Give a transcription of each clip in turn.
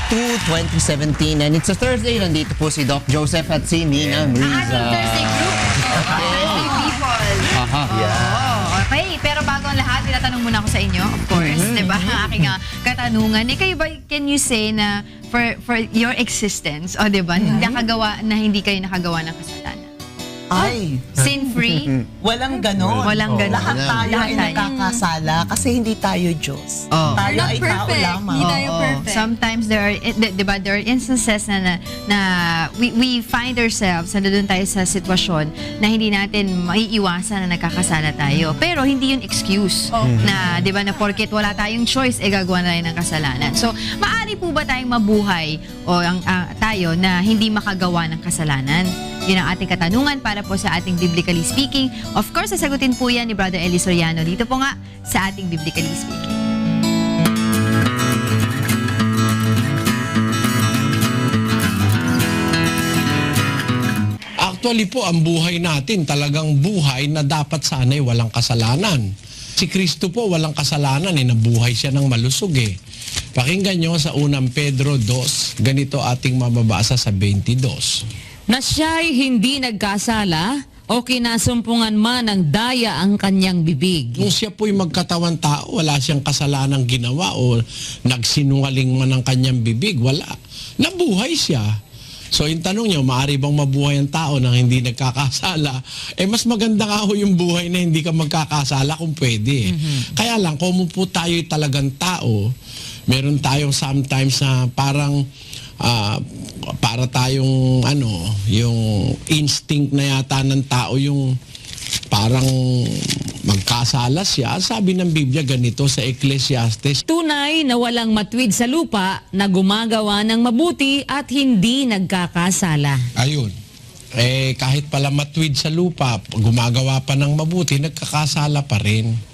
2017. And it's a Thursday. Nandito po si Doc Joseph at si Nina Ang Riza. ating Thursday group. Thursday people. Aha. Okay, pero bago ang lahat, tinatanong muna ako sa inyo, of course. Diba? Ang aking katanungan. Kayo ba, can you say na for your existence, o diba, hindi kayo nakagawa ng kasalanan? Ay, Sin-free? walang ganon. Walang ganon. Lahat tayo Lahat ay tayo. nakakasala kasi hindi tayo Diyos. Oh. Tayo Not ay tao perfect. lamang. Hindi tayo perfect. Sometimes there are, diba, there are instances na we find ourselves, nandun tayo sa sitwasyon na hindi natin maiiwasan na nagkakasala tayo. Pero hindi yun excuse na, diba, na porket wala tayong choice, gagawa na tayo ng kasalanan. So, maaari po ba tayong mabuhay o tayo na hindi makagawa ng kasalanan? Yun ang ating katanungan para po sa ating Biblically Speaking. Of course, sasagutin po yan ni Brother Eli Soriano dito po nga sa ating Biblically Speaking. Actually po, ang buhay natin talagang buhay na dapat sana'y walang kasalanan. Si Kristo po walang kasalanan, nabuhay siya ng malusog eh. Pakinggan nyo sa unang Pedro 2, ganito ating mababasa sa 22. Na siya'y hindi nagkasala o kinasumpungan man ng daya ang kanyang bibig. Nung siya po'y magkatawan tao, wala siyang kasalanang ginawa o nagsinungaling man ang kanyang bibig, wala. Nabuhay siya. So yung tanong niyo, maaari bang mabuhay ang tao nang hindi nagkakasala? Mas maganda nga ho yung buhay na hindi ka magkakasala kung pwede. Kaya lang, kung po tayo'y talagang tao, meron tayong sometimes na parang para tayong yung instinct na yata ng tao yung parang magkasala siya. Sabi ng Biblia ganito sa Ecclesiastes, Tunay na walang matwid sa lupa na gumagawa ng mabuti at hindi nagkakasala. ayun. Kahit pala matwid sa lupa, gumagawa pa ng mabuti, nagkakasala pa rin.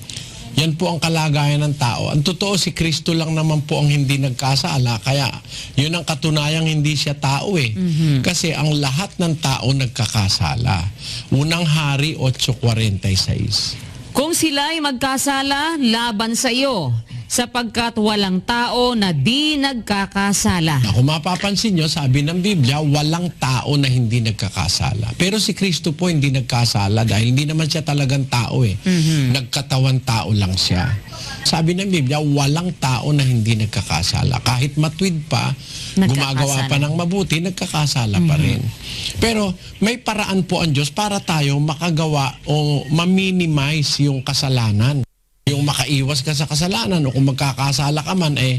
Yan po ang kalagayan ng tao. Ang totoo, si Kristo lang naman po ang hindi nagkasala. Kaya yun ang katunayang hindi siya tao eh. Kasi ang lahat ng tao nagkakasala. Unang Hari 8:46. Kung sila'y magkasala, laban sa iyo, sapagkat walang tao na di nagkakasala. Kung mapapansin nyo, sabi ng Biblia, walang tao na hindi nagkakasala. Pero si Kristo po hindi nagkasala dahil hindi naman siya talagang tao eh. Nagkatawan tao lang siya. Sabi ng Biblia, walang tao na hindi nagkakasala. Kahit matwid pa, gumagawa pa ng mabuti, nagkakasala pa rin. Pero may paraan po ang Diyos para tayo makagawa o ma-minimize yung kasalanan. Yung makaiwas ka sa kasalanan o kung magkakasala ka man ay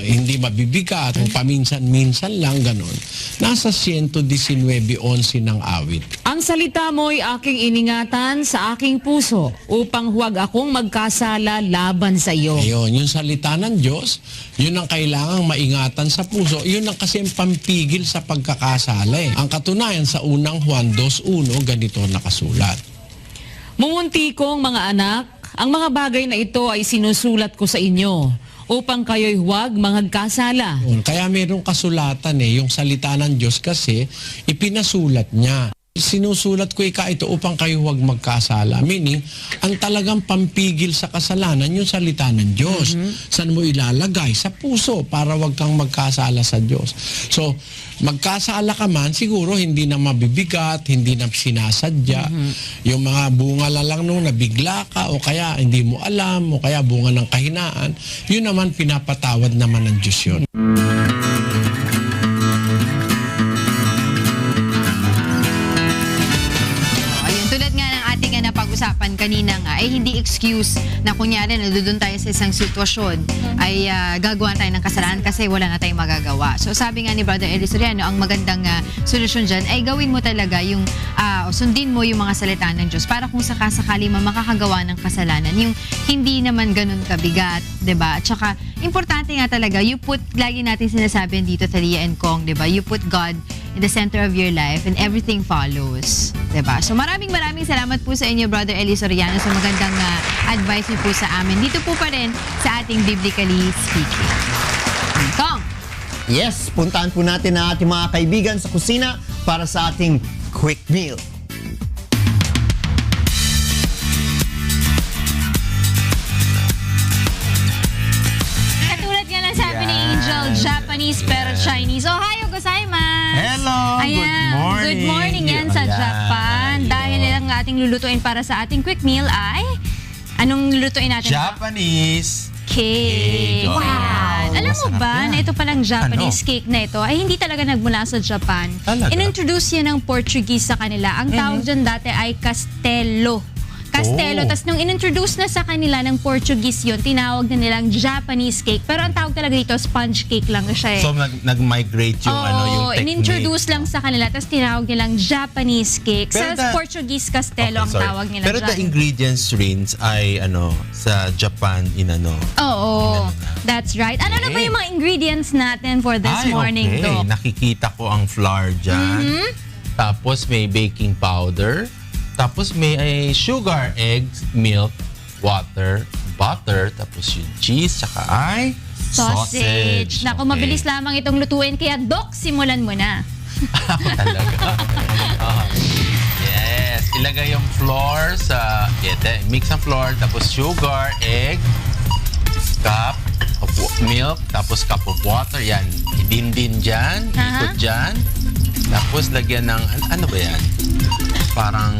hindi mabibigat o paminsan-minsan lang ganon. Nasa 119:11 ng awit. Ang salita mo'y aking iningatan sa aking puso upang huwag akong magkasala laban sa iyo. Ayun, yung salita ng Diyos, yun ang kailangang maingatan sa puso. Yun ang kasi ang pampigil sa pagkakasala eh. Ang katunayan sa unang Juan 2:1, ganito nakasulat. Mumunti kong mga anak, ang mga bagay na ito ay sinusulat ko sa inyo upang kayo'y huwag magkasala. Kaya mayroong kasulatan yung salita ng Diyos kasi ipinasulat niya. Sinusulat ko ito upang kayo huwag magkasala. Meaning, ang talagang pampigil sa kasalanan, yung salita ng Diyos. Saan mo ilalagay? Sa puso para huwag kang magkasala sa Diyos. So, magkasala ka man, siguro hindi na mabibigat, hindi na sinasadya. Yung mga bunga lang nung nabigla ka o kaya hindi mo alam o kaya bunga ng kahinaan, yun naman pinapatawad naman ng Diyos yun. Usapan kanina nga ay hindi excuse na kunyari nandoon tayo sa isang sitwasyon ay gagawa tayo ng kasalanan kasi wala na tayong magagawa. So sabi nga ni Brother Eli Soriano, ang magandang solusyon dyan ay gawin mo talaga yung sundin mo yung mga salita ng Diyos para kung sakasakali makakagawa ng kasalanan, yung hindi naman ganun kabigat, 'di ba? At saka importante nga talaga, lagi natin sinasabi dito sa Lia and Kong, 'di ba? You put God in the center of your life and everything follows. Diba? So maraming salamat po sa inyo, Brother Eli Soriano, sa magandang advice niyo po sa amin. Dito po pa rin sa ating Biblically Speaking. Kong! Yes, puntaan po natin ang ating mga kaibigan sa kusina para sa ating quick meal. Katulad nga lang sabi ni Angel Japanese pero Chinese. Ohayo gozaimasu! Hello! Good morning yan sa Ayan. Japan. Dahil ang ating lulutuin para sa ating quick meal ay... Anong lulutuin natin? Japanese Cake. Wow! Ayan. Alam mo Masarap ba yan. na ito palang Japanese cake na ito ay hindi talaga nagmula sa Japan. Talaga? Inintroduce yan ng Portuguese sa kanila. Ang tawag dyan dati ay Castelo. Oh. Tapos nung inintroduce na sa kanila ng Portuguese yun, tinawag na nilang Japanese cake. Pero ang tawag talaga dito, sponge cake lang siya eh. So nag-migrate yung yung technique. inintroduce lang sa kanila, tapos tinawag nilang Japanese cake. Pero Sa the- Portuguese, Castelo ang sorry. tawag nila Pero the dyan. ingredients rin ay sa Japan Oo, that's right. Ano na ba Okay. yung mga ingredients natin for this morning, okay. Doc? Nakikita ko ang flour dyan. Tapos may baking powder. Tapos may sugar, eggs, milk, water, butter. Tapos yung cheese, saka ay sausage. Naku, Okay. mabilis lamang itong lutuin. Kaya, Doc, simulan mo na. Ako talaga. Yes. Ilagay yung flour sa... mix ang flour, tapos sugar, egg, cup of milk, tapos cup of water. Yan. Idindin dyan. Ikot dyan. Tapos lagyan ng... Ano ba yan? Parang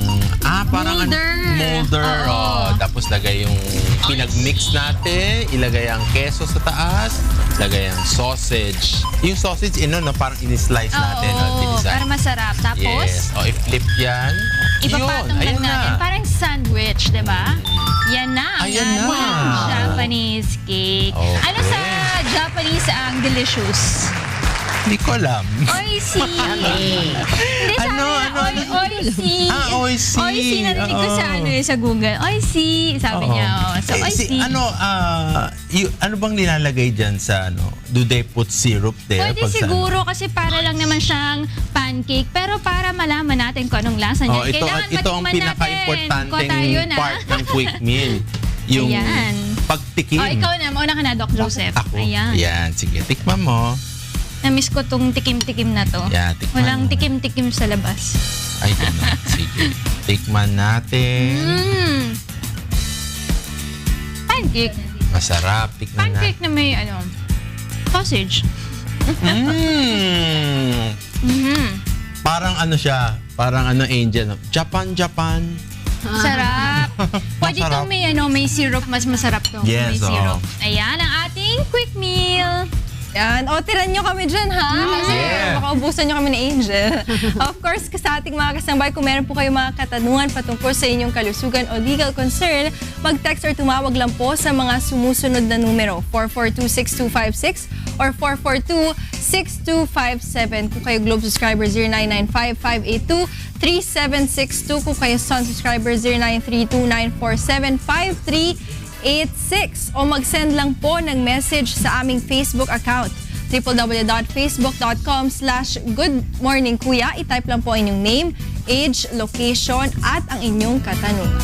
Molder. Molder. Oo. Tapos lagay yung pinag-mix natin. Ilagay ang keso sa taas. Lagay ang sausage. Yung sausage, parang in-slice natin. Oo, para masarap. Tapos, Yes. O, i-flip yan. ipapatong lang Ayun natin. na. Parang sandwich, di ba? Yan na ang Ayan na. ating Japanese cake. Okay. Ano sa Japanese ang delicious? Hindi ko alam. Oishi. Hindi Ano? Oishi. Oishi. Oishi, narinig ko sa sa Google. Oishi, sabi Oo. niya. So, oishi. Ano bang nilalagay dyan sa Do they put syrup there? Pwede pag sa siguro kasi para lang naman siyang pancake. Pero para malaman natin kung anong lasa niya. Ito Kailangan ang matikman natin. pinaka-importanteng Ko tayo na. part ng quick meal. Yung Ayan. pagtikim. Ikaw na. Mauna ka na, Doc Joseph. Ako? Ayan. Ayan. Sige, tikman mo. Na-miss ko tong tikim-tikim na to. Yeah, tikman Walang mo. tikim-tikim sa labas. Ay, gano'n. Sige. Tikman natin. Pancake. Masarap. Tikman natin. Pancake na may sausage. Parang siya. Parang Angel. Japan. Sarap. Pwede Masarap. itong may syrup. Mas masarap to. Yes, may syrup. oo. Ayan, ang ating quick meal. Yan. O, tiran nyo kami dyan, ha? Kasi makaubusan nyo kami ni Angel. Of course, sa ating mga kasambay, kung meron po kayong mga katanungan patungkol sa inyong kalusugan o legal concern, mag-text or tumawag lang po sa mga sumusunod na numero, 442-6256 or 442-6257. Kung kayo Globe subscriber, 0995-582-3762. Kung kayo Sun subscriber, 0932-947-5386 o mag-send lang po ng message sa aming Facebook account www.facebook.com/goodmorningkuya. I-type lang po inyong name, age, location at ang inyong katanungan.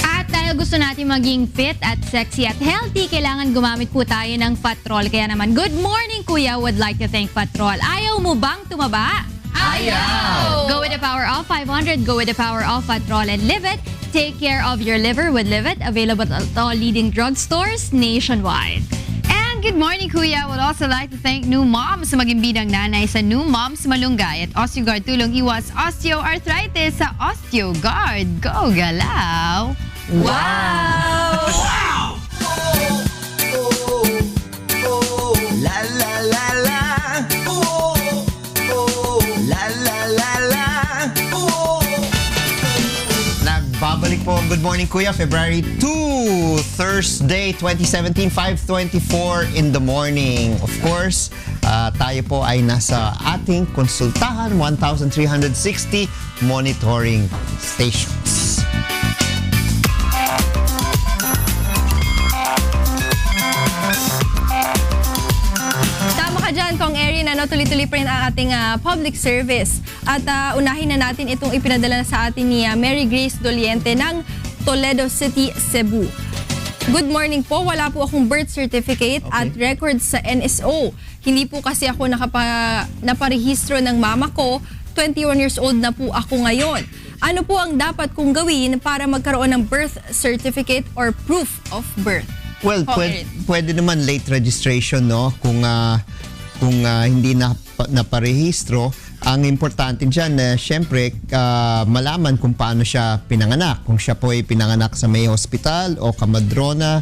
At dahil gusto natin maging fit at sexy at healthy, kailangan gumamit po tayo ng Patrol. Kaya naman, Good Morning Kuya would like to thank Patrol. Ayaw mo bang tumaba? Ayaw! Go with the power of 500. Go with the power of Patrol and live it. Take care of your liver with Live It. Available at all leading drugstores nationwide. And Good Morning Kuya would also like to thank New Moms sa magimbidang nanay sa New Moms Malunggay at OsteoGuard tulong iwas osteoarthritis sa OsteoGuard. Go galaw! Wow! La la la la. La la la la. Nagbabalik po ang Good Morning Kuya, February 2, Thursday, 2017, 5:24 in the morning. Of course, tayo po ay nasa ating konsultahan, 1,360 monitoring stations. Tama ka dyan, Kong Erin. Tuloy-tuloy pa rin ang ating public service. At unahin na natin itong ipinadala sa atin ni Mary Grace Doliente ng Toledo City, Cebu. Good morning po. Wala po akong birth certificate at records sa NSO. Hindi po kasi ako naparehistro ng mama ko. 21 years old na po ako ngayon. Ano po ang dapat kong gawin para magkaroon ng birth certificate or proof of birth? Well, Kong pwede, Erin. pwede naman late registration, no? Kung kung hindi naparehistro. Ang importante dyan na syempre malaman kung paano siya pinanganak. Kung siya po ay pinanganak sa may hospital o kamadrona,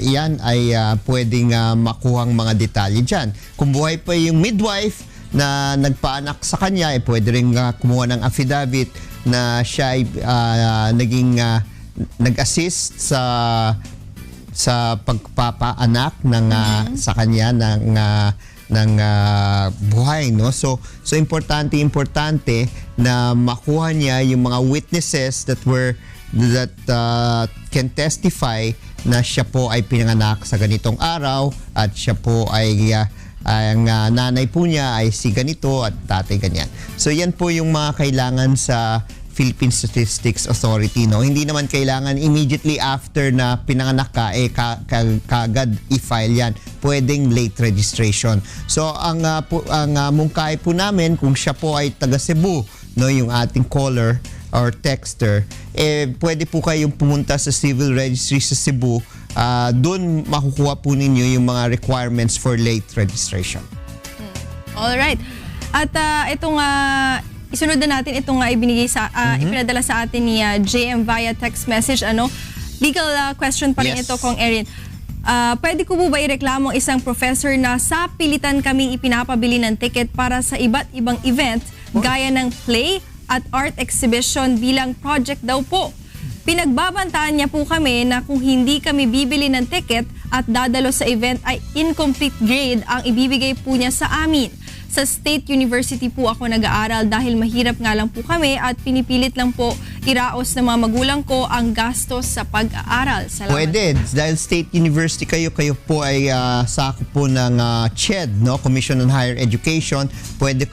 yan ay pwedeng makuhang mga detalye dyan. Kung buhay pa yung midwife na nagpaanak sa kanya, pwede rin kumuha ng affidavit na siya ay nag-assist sa pagpapaanak ng sa kanya ng buhay, no? So importante na makuha niya yung mga witnesses that can testify na siya po ay pinanganak sa ganitong araw at siya po ay ang nanay po niya ay si ganito at tatay ganyan. So yan po yung mga kailangan sa Philippine Statistics Authority, no? Hindi naman kailangan immediately after na pinanganak ka kagad i-file yan. Pwedeng late registration. So ang mungkahi po namin kung siya po ay taga Cebu, no, yung ating caller or texter, pwede po kayong pumunta sa Civil Registry sa Cebu. Doon makukuha po ninyo yung mga requirements for late registration. Alright. At itong isunod na natin itong ibinigay sa ipinadala sa atin ni JM via text message. Legal question pa rin Yes. ito, Kong Erin. Pwede ko po ba ireklamo isang professor na sa pilitan kaming ipinapabili ng ticket para sa iba't ibang event gaya ng play at art exhibition bilang project daw po? Pinagbabantaan niya po kami na kung hindi kami bibili ng ticket at dadalo sa event ay incomplete grade ang ibibigay po niya sa amin. Sa State University po ako nag-aaral dahil mahirap nga lang po kami at pinipilit lang po iraos ng mga magulang ko ang gastos sa pag-aaral. Salamat. Pwede. Dahil State University kayo po ay sakop po ng CHED, no? Commission on Higher Education. Pwede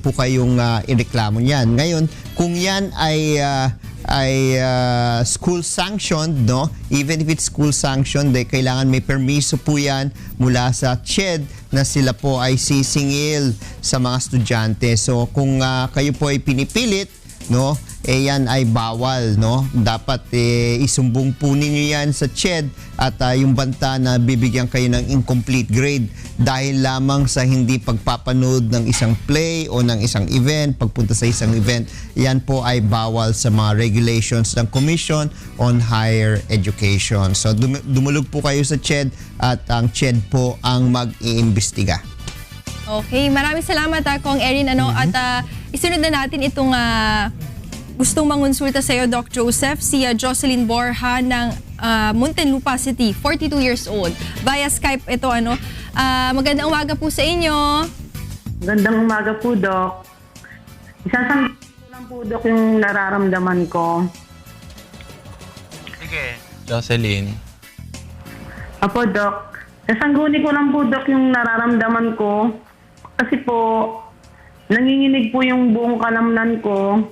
po kayong ireklamo yan. Ngayon, kung yan ay school sanctioned, no? Even if it's school sanctioned, kailangan may permiso po yan mula sa CHED na sila po ay sisingil sa mga estudyante. So kung kayo po ay pinipilit, no, yan ay bawal, no? Dapat isumbong po ninyo yan sa CHED at yung banta na bibigyan kayo ng incomplete grade dahil lamang sa hindi pagpapanood ng isang play o ng isang event, pagpunta sa isang event, yan po ay bawal sa mga regulations ng Commission on Higher Education. So dumulog po kayo sa CHED at ang CHED po ang mag-iimbestiga. Okay, maraming salamat Kong Erin. At isunod na natin itong gustong mangonsulta sa iyo, Doc Joseph, si Jocelyn Borja ng Muntinlupa City, 42 years old. Via Skype ito, magandang umaga po sa inyo. Magandang umaga po, Doc. Isasang lang po, Doc, yung nararamdaman ko. Sige. Jocelyn. Apo, Doc. Sasangguni ko lang po, Doc, yung nararamdaman ko. Kasi po, nanginginig po yung buong kalamnan ko.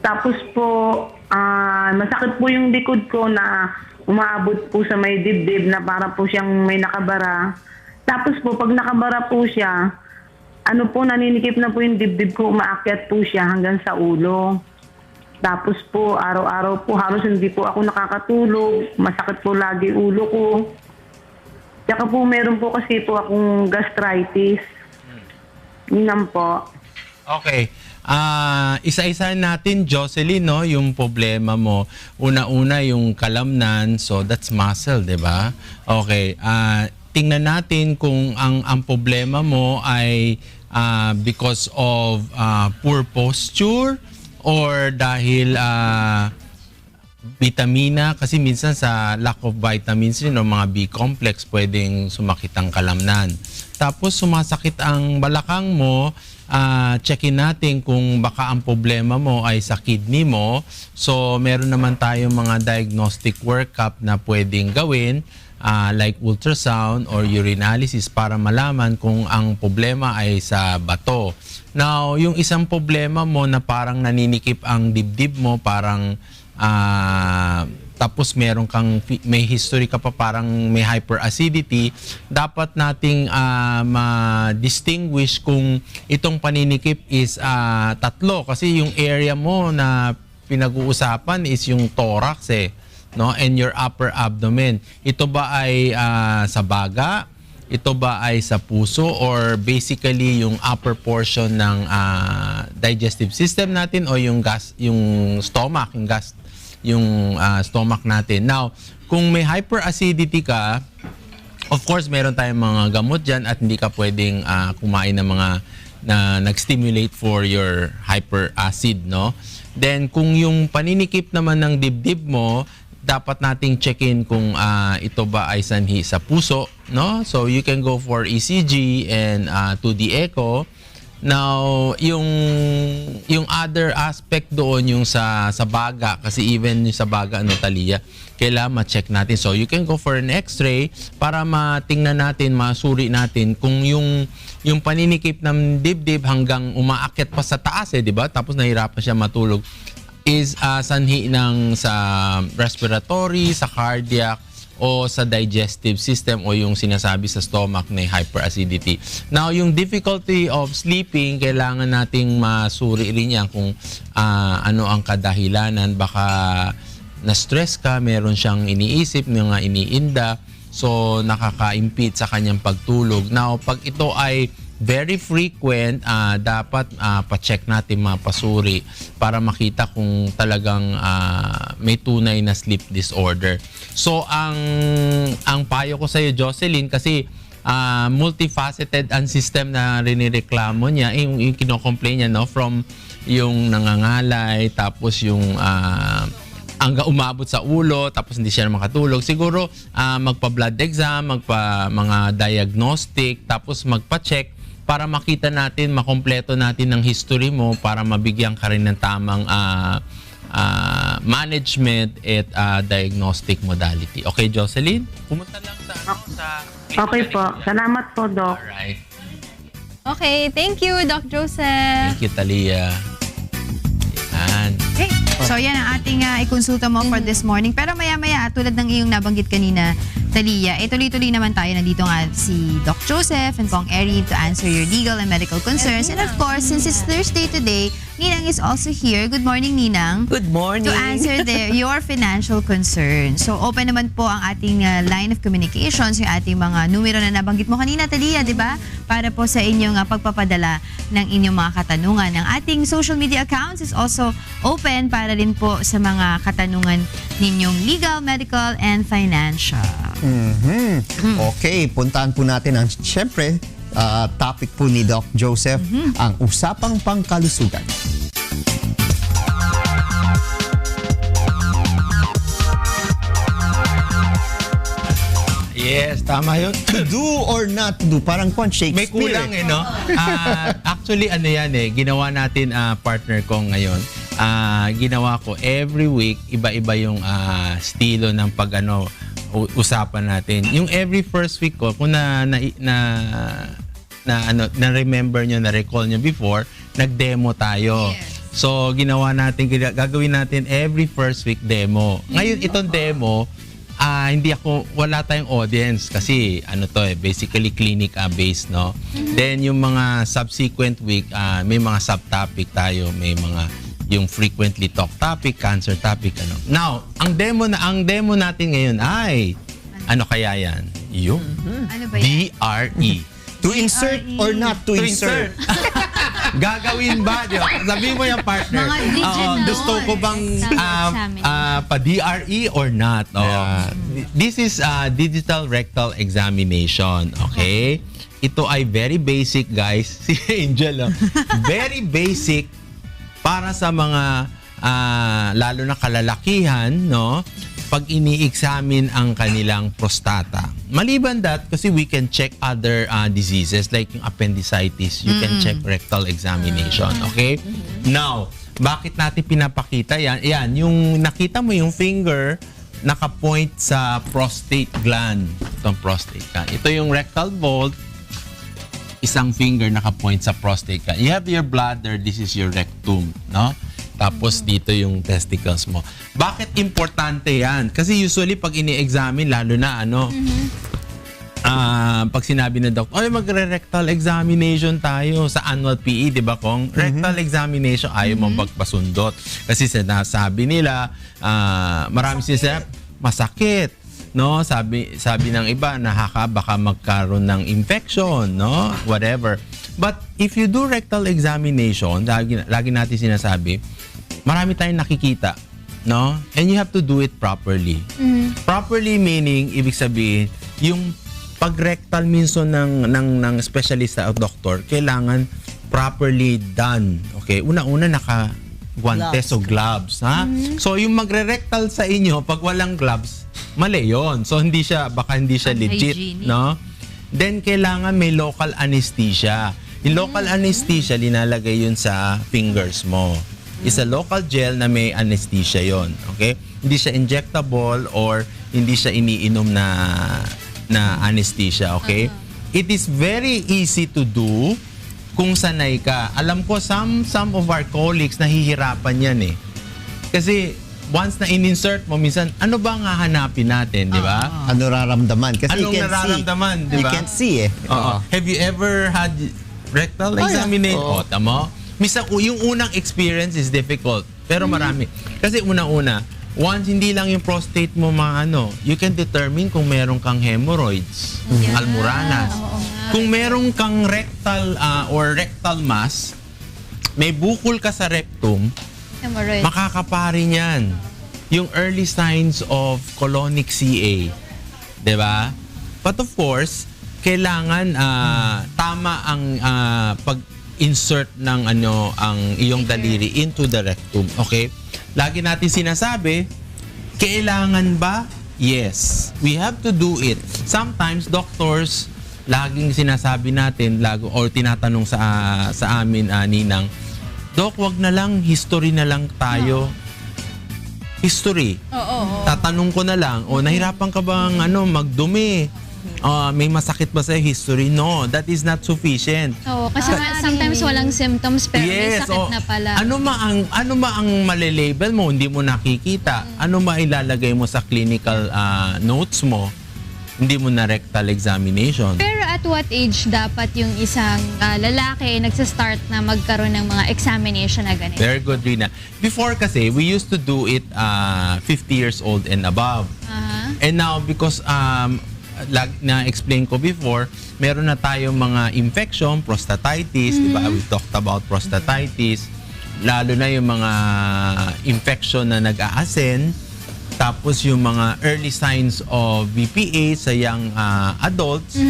Tapos po, masakit po yung likod ko na umaabot po sa may dibdib na para po siyang may nakabara. Tapos po, pag nakabara po siya, naninikip na po yung dibdib ko, umaakyat po siya hanggang sa ulo. Tapos po, araw-araw po, halos hindi po ako nakakatulog. Masakit po lagi ulo ko. Tsaka po, meron po kasi po akong gastritis. Yun po. Okay. Isa-isa natin, Jocelyn, no, yung problema mo. Una-una yung kalamnan, so that's muscle, di ba? Okay. Tingnan natin kung ang problema mo ay because of poor posture or dahil vitamina, kasi minsan sa lack of vitamins rin o mga B-complex pwedeng sumakit ang kalamnan. Tapos sumasakit ang balakang mo, checkin natin kung baka ang problema mo ay sa kidney mo. So meron naman tayong mga diagnostic workup na pwedeng gawin, like ultrasound or urinalysis para malaman kung ang problema ay sa bato. Now, yung isang problema mo na parang naninikip ang dibdib mo, parang tapos may history ka pa parang may hyperacidity, dapat nating ma-distinguish kung itong paninikip is tatlo, kasi yung area mo na pinag-uusapan is yung thorax no, and your upper abdomen. Ito ba ay sa baga ito ba ay sa puso or basically yung upper portion ng digestive system natin o yung stomach, yung stomach natin. Now, kung may hyperacidity ka, of course, meron tayong mga gamot dyan at hindi ka pwedeng kumain ng mga na nag-stimulate for your hyperacid, no? Then, kung yung paninikip naman ng dibdib mo, dapat nating check-in kung ito ba ay sanhi sa puso, no? So, you can go for ECG and 2D echo. Now, yung other aspect doon, yung sa baga, kasi even yung sa baga, Talia, kailangan ma-check natin. So, you can go for an x-ray para matingnan natin, masuri natin kung yung paninikip ng dibdib hanggang umaakyat pa sa taas, di ba? Tapos nahirapan siya matulog, is sanhi ng sa respiratory, sa cardiac, o sa digestive system o yung sinasabi sa stomach na hyperacidity. Now, yung difficulty of sleeping, kailangan nating masuri rin yan kung ano ang kadahilanan. Baka na-stress ka, meron siyang iniisip, mga iniinda, so nakaka-impede sa kanyang pagtulog. Now, pag ito ay very frequent, dapat pa-check natin, mapasuri para makita kung talagang may tunay na sleep disorder. So, ang payo ko sa iyo, Jocelyn, kasi multifaceted ang system na rinireklamo niya, yung kino-complain niya, no? From yung nangangalay, tapos yung hanggang umabot sa ulo, tapos hindi siya makatulog. Siguro, magpa-blood exam, mga diagnostic, tapos magpa-check para makita natin, makompleto natin ng history mo para mabigyan ka rin ng tamang management at diagnostic modality. Okay, Jocelyn? Pumunta lang sa Okay po. Salamat po, Doc. Alright. Okay, thank you, Doc Joseph. Thank you, Talia. Yan. Okay. So yan ang ating ikonsulta mo for this morning. Pero maya-maya, tulad ng iyong nabanggit kanina, Talia, tuloy-tuloy naman tayo. Nandito nga si Doc Joseph and Kong Erin to answer your legal and medical concerns. And of course, since it's Thursday today, Ninang is also here. Good morning, Ninang. Good morning. To answer your financial concerns. So open naman po ang ating line of communications, yung ating mga numero na nabanggit mo kanina, Talia, di ba? Para po sa inyong pagpapadala ng inyong mga katanungan. Ang ating social media accounts is also open para rin po sa mga katanungan ninyong legal, medical, and financial. Okay, puntaan po natin ang syempre topic po ni Doc Joseph, ang usapang pangkalusugan. Yes, tama yun. To do or not to do, parang Shakespeare. May kulang no? Actually, ano yan ginawa natin, partner ko ngayon. Ginawa ko every week, iba-iba yung estilo ng usapan natin. Yung every first week ko, kung na-remember nyo, na-recall nyo before, nag-demo tayo. Yes. So, gagawin natin every first week demo. Ngayon, itong demo, wala tayong audience kasi basically clinic based, no? Then yung mga subsequent week, may mga subtopic tayo, may mga yung frequently talked topic, cancer topic, Now, ang demo natin ngayon ay ano kaya yan? Yung Ano ba yan? DRE. To insert or not to insert? Gagawin ba? Sabihin mo yung partner. Mga digit gusto ko bang pa-DRE or not? This is digital rectal examination. Okay? Ito ay very basic, guys. Si Angel, very basic para sa mga lalo na kalalakihan, no? Pag ini-examine ang kanilang prostata. Maliban that, kasi we can check other diseases like yung appendicitis, you can check rectal examination, okay? Now, bakit natin pinapakita yan? Yan, yung nakita mo yung finger, naka-point sa prostate gland. Itong prostate gland. Ito yung rectal vault, isang finger naka-point sa prostate gland. You have your bladder, this is your rectum, no? Tapos dito yung testicles mo. Bakit importante yan? Kasi usually pag ini-examine, lalo na pag sinabi na doctor, magre-rectal examination tayo sa annual PE, di ba Kong? Rectal examination, ayaw mong magpasundot. Kasi sinasabi nila, marami sila masakit. no? Sabi ng iba, baka magkaroon ng infection, no? Whatever. But if you do rectal examination, lagi natin sinasabi, marami tayong nakikita, no? And you have to do it properly. Properly meaning, ibig sabihin, yung pag-rectal minsan ng specialista o doktor, kailangan properly done. Okay? Una-una naka-guantes o gloves. Ha? So, yung magre-rectal sa inyo, pag walang gloves, mali yun. So, baka hindi siya legit. Hygienic. No? Then, kailangan may local anesthesia. Yung local anesthesia, linalagay yun sa fingers mo. It's a local gel na may anesthesia yon. Okay? Hindi siya injectable or hindi siya iniinom na anesthesia. Okay? It is very easy to do kung sanay ka. Alam ko, some of our colleagues nahihirapan yan eh. Kasi once na in-insert mo, minsan, ano ba ang hahanapin natin, di ba? Ano nararamdaman? Kasi Anong you can nararamdaman, see. di ba? You can see eh. Oo. Have you ever had rectal examination? Oo. Tama? Minsan, yung unang experience is difficult. Pero marami. Kasi una-una, once hindi lang yung prostate mo you can determine kung meron kang hemorrhoids, almoranas. Kung meron kang rectal or rectal mass, may bukol ka sa rectum, Hemorrhoid. makakapari niyan yung early signs of colonic CA. Diba? But of course, kailangan tama ang pag-insert ng ang iyong daliri into the rectum. Okay? Lagi natin sinasabi, kailangan ba? Yes. We have to do it. Sometimes, doctors, laging sinasabi natin, or tinatanong sa amin, Ninang, Dok, wag na lang, history na lang tayo. History. Tatanong ko na lang, nahirapan ka bang magdumi? May masakit ba sa'yo? History? No, that is not sufficient. Oo, kasi sometimes walang symptoms pero may sakit na pala. Ano ma ang malilabel mo? Hindi mo nakikita. Ano ma ilalagay mo sa clinical notes mo? Hindi mo na rectal examination. Pero at what age dapat yung isang lalaki nagsastart na magkaroon ng mga examination na ganito? Very good, Rina. Before kasi, we used to do it 50 years old and above. And now, because na-explain ko before, meron na tayong mga infection, prostatitis, di ba? We talked about prostatitis, lalo na yung mga infection na nag-aasen, tapos yung mga early signs of BPA sa young adults,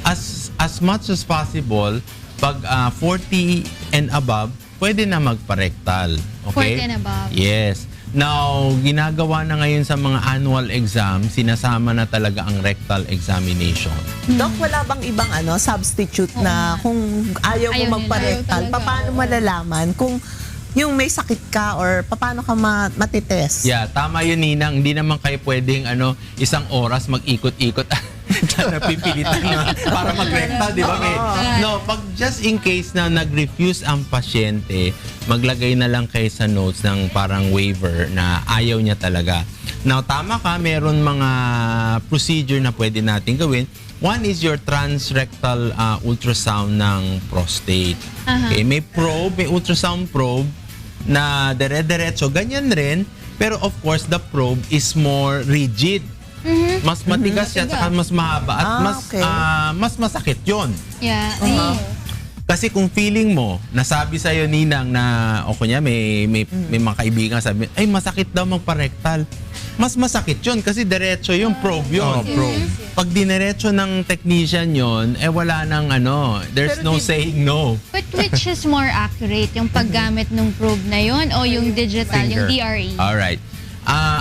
as much as possible, pag 40 and above, pwede na magpa-rectal. Okay? 40 and above. Yes. Now, ginagawa na ngayon sa mga annual exam, sinasama na talaga ang rectal examination. Dok, wala bang ibang substitute na kung ayaw mo magpa-rectal, paano malalaman kung yung may sakit ka or paano ka matitest? Yeah, tama yun, Ninang. Hindi naman kayo pwedeng isang oras mag-ikot-ikot napipilitan na para mag-rectal, di ba? No, pag just in case na nag-refuse ang pasyente, maglagay na lang kayo sa notes ng parang waiver na ayaw niya talaga. Now, tama ka, meron mga procedure na pwede natin gawin. One is your transrectal ultrasound ng prostate. Okay, may probe, may ultrasound probe na dire-diretso, ganyan rin. Pero of course, the probe is more rigid. Mas matigas siya, saka mas mahaba at mas masakit yon. Yeah. Kasi kung feeling mo, nasabi sa'yo, Ninang, na o kunya may mga kaibigan sabi, ay masakit daw magpa-rectal. Mas masakit yun kasi diretso yung probe yun. Pag diniretso ng technician yun, wala nang there's no saying no. But which is more accurate? Yung paggamit ng probe na yun o yung digital, yung DRE? Alright.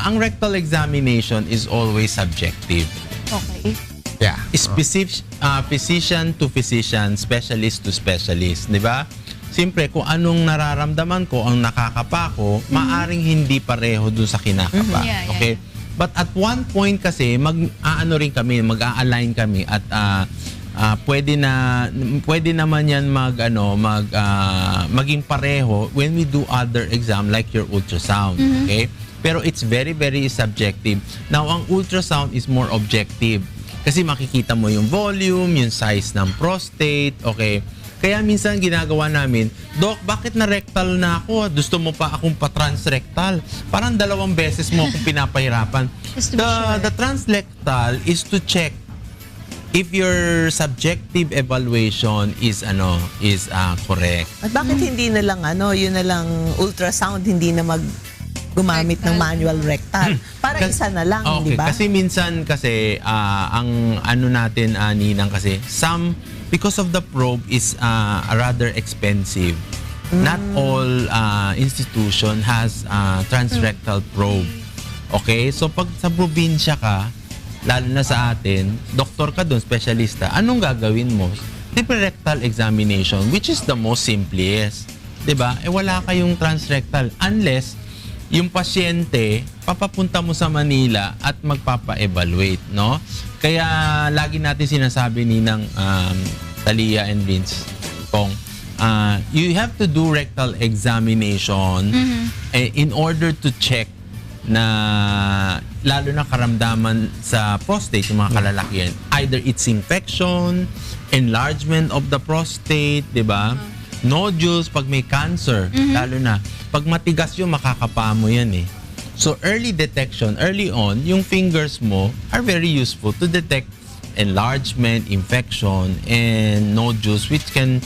Ang rectal examination is always subjective. Okay. Yeah. Specific, physician to physician, specialist to specialist, di ba? Siyempre, kung anong nararamdaman ko, ang nakakapa ko, maaring hindi pareho dun sa kinakapa. Okay? But at one point kasi, mag-a-align kami at pwede naman yan maging pareho when we do other exam like your ultrasound. Okay? Pero it's very, very subjective. Now, ang ultrasound is more objective. Kasi makikita mo yung volume, yung size ng prostate, okay? Kaya minsan ginagawa namin, Doc, bakit na rectal na ako? Gusto mo pa akong pa-transrectal? Parang 2 beses mo akong pinapahirapan. Just to be sure. The transrectal is to check if your subjective evaluation is correct. At bakit hindi na lang yun na lang ultrasound, hindi na gumamit ng manual rectal? Para isa na lang, di ba? Kasi minsan ang natin, Ninang, kasi because of the probe is rather expensive. Not all institution has transrectal probe. Okay? So pag sa probinsya ka, lalo na sa atin, doktor ka doon, specialista, anong gagawin mo? Triple rectal examination, which is the most simplest. Diba? Wala kayong transrectal unless yung pasyente, papapunta mo sa Manila at magpapa-evaluate, no? Kaya lagi natin sinasabi ni ng Talia and Vince kung you have to do rectal examination in order to check na lalo na karamdaman sa prostate, yung mga kalalakihan. Either it's infection, enlargement of the prostate, di ba? Nodules, pag may cancer, lalo na. Pag matigas yung makakapa mo yan eh. So early detection, early on, yung fingers mo are very useful to detect enlargement, infection, and nodules, which can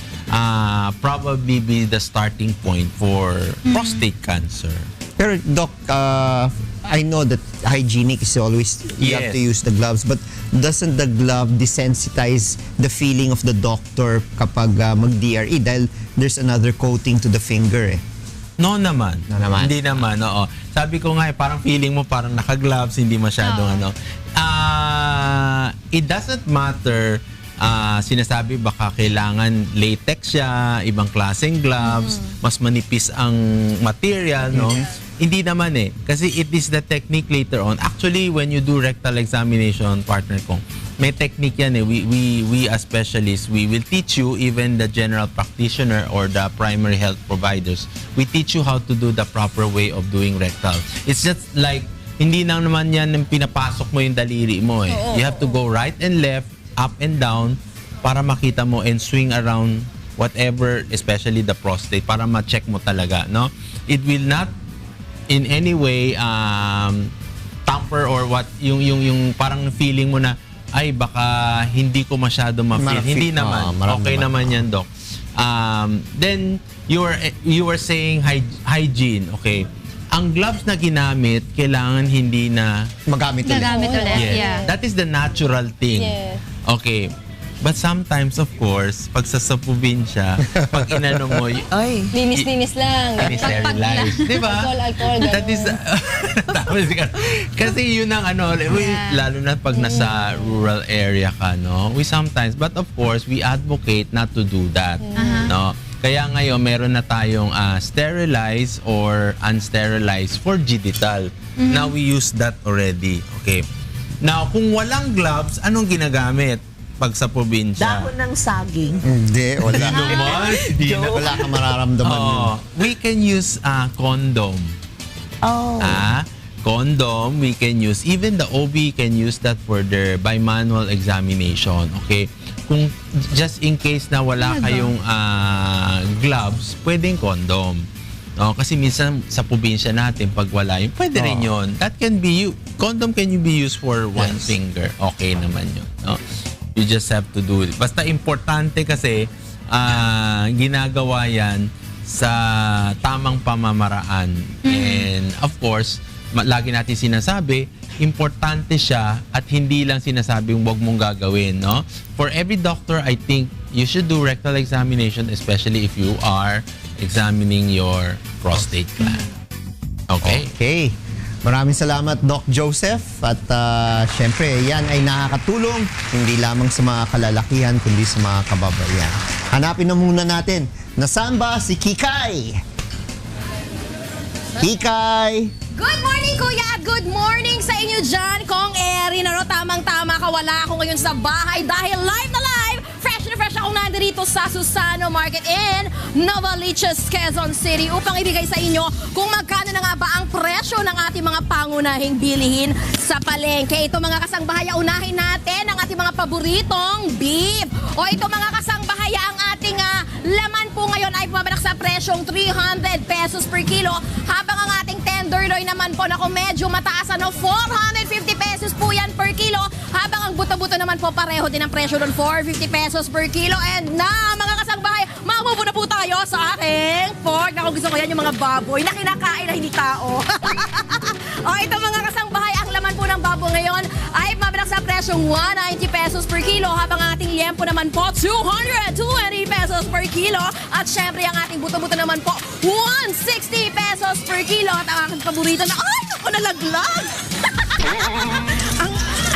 probably be the starting point for prostate cancer. Pero Doc, I know that hygienic is always, you have to use the gloves, but doesn't the glove desensitize the feeling of the doctor kapag mag-DRE dahil there's another coating to the finger eh? No naman. No naman. Hindi naman, oo. Sabi ko nga parang feeling mo parang naka-gloves, hindi masyadong it doesn't matter. Sinasabi baka kailangan latex siya, ibang klaseng gloves, mas manipis ang material, no? Hindi naman eh. Kasi it is the technique later on. Actually, when you do rectal examination, partner ko, may technique yan eh. We as specialists, we will teach you, even the general practitioner or the primary health providers, we teach you how to do the proper way of doing rectal. It's just like, hindi lang naman yan yung pinapasok mo yung daliri mo eh. You have to go right and left, up and down, para makita mo and swing around whatever, especially the prostate, para ma-check mo talaga, no? It will not in any way tamper or what yung parang feeling mo na ay baka hindi ko masyado ma-feel. Hindi naman. Okay naman yan, Doc. Then you were saying hygiene. Okay. Ang gloves na ginamit, kailangan hindi na magamit ulit. Yes. Yeah. That is the natural thing. Yeah. Okay. But sometimes, of course, pag sa probinsya, pag inano mo, Ay. Linis-linis lang. sterilize. Di ba? Alcohol, That is, kasi yun ang lalo na pag nasa rural area ka, no? We sometimes, but of course, we advocate not to do that. No? Kaya ngayon, meron na tayong sterilized or unsterilized for digital. Now, we use that already. Okay. Now, kung walang gloves, anong ginagamit pag sa probinsya? Dahon ng saging. Hindi, wala. Wala kang mararamdaman. We can use condom. Condom, we can use. Even the OB can use that for their bimanual examination. Okay? Kung just in case na wala kayong gloves, pwedeng condom. No, kasi minsan sa probinsya natin, pag wala yun, pwede rin yun. That can be, condom can be used for one finger. Okay naman yun. No? You just have to do it. Basta importante kasi ginagawa yan sa tamang pamamaraan. And of course, lagi natin sinasabi, importante siya at hindi lang sinasabing wag mong gagawin, no? For every doctor, I think you should do rectal examination, especially if you are examining your prostate gland. Okay? Okay. Maraming salamat, Doc Joseph. At syempre, yan ay nakakatulong hindi lamang sa mga kalalakihan, kundi sa mga kababayan. Hanapin na muna natin, nasaan ba si Kikay? Kikay! Good morning, Kuya! At good morning sa inyo dyan, Kong Erin. Tamang-tama ka, wala ako ngayon sa bahay dahil live na live, fresh na fresh akong nandito sa Susano Market in Novaliches, Quezon City upang ibigay sa inyo kung magkano na nga ba ang presyo ng ating mga pangunahing bilihin sa palengke. Ito mga kasangbahaya, unahin natin ang ating mga paboritong beef. O ito mga kasangbahaya, ang ating laman po ngayon ay bumabalak sa presyong 300 pesos per kilo. Habang ang ating tenderloin naman po, naku, medyo mataas, 450 pesos po yan per kilo. Habang ang buto-buto naman po, pareho din ang presyo doon, 450 pesos per kilo. And na, mga kasangbahay, mamubo na po tayo sa aking pork. Naku, gusto ko yan yung mga baboy na kinakain na hindi tao. O, ito mga kasangbahay, ang laman po ng baboy ngayon ay mabalak sa presyong 190 pesos per kilo. Habang ang ating liempo naman po, 220 pesos per kilo. At syempre, ang ating buto-buto naman po, 160 pesos per kilo. At ang aking paborito na, ay, ako nalaglag!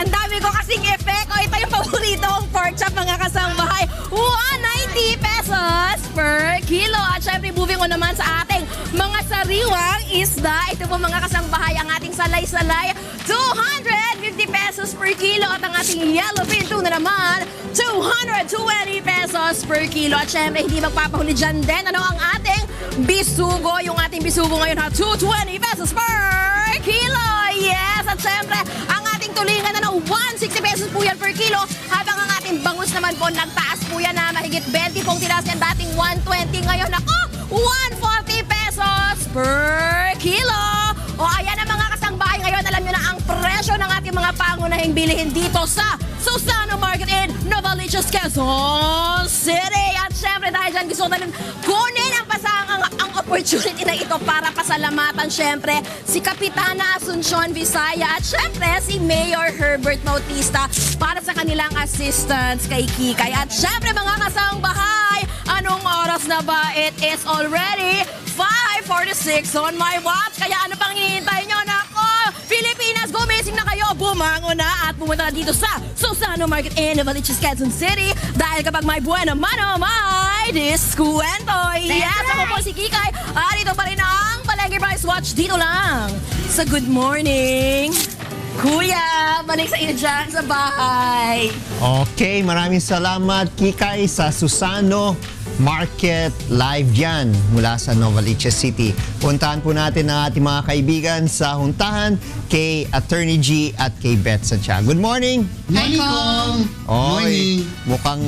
ang dami ko kasing effect. O, ito yung paborito kong pork chop, mga kasangbahay. 190 pesos per kilo. At syempre, moving on naman sa ating mga sariwang isda. Ito po mga kasangbahay, ang ating salay-salay, 250 pesos per kilo. At ang ating yellowfin tuna naman, 220 pesos per kilo. At syempre, hindi magpapahuli dyan din. Ano ang ating bisugo? Yung ating bisugo ngayon, 220 pesos per kilo. Yes! At syempre, ang ating tulingan 160 pesos po yan per kilo. Habang ang ating bangus naman po, nagtaas po yan na mahigit 20 pong tinaas yan. Dating 120, ngayon ako, 140 pesos per kilo. O ayan ang mga kasangbahay ngayon. Alam nyo na ang presyo ng ating mga pangunahing bilihin dito sa Susano Market in Novaliches, Quezon City. At syempre dahil dyan gusto ko na kunin ang opportunity na ito para pasalamatan syempre si Kapitana Asuncion Visaya at syempre si Mayor Herbert Bautista para sa kanilang assistance kay Kikay. At syempre mga kasangbahay, anong oras na ba? It is already 5:46 on my watch. Kaya ano pang hinihintay nyo? Nako, Pilipinas, gumising na kayo. Bumangon na at pumunta na dito sa Susano Market in Novaliches, Quezon City. Dahil kapag may buena mano, may diskwento. Yes, ako po si Kikay. At ito pa rin ang Palengke Price Watch dito lang sa Good Morning Kuya, balik sa inyo dyan sa bahay. Okay, maraming salamat Kikay sa Susano Market live dyan mula sa Novaliches City. Puntahan po natin ang ating mga kaibigan sa huntahan kay Attorney G at kay Beth Santiago. Good morning! Morning, Kong! Oy, mukhang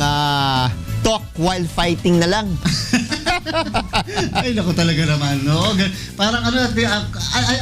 talk while fighting na lang. Ay, naku talaga naman, no? Parang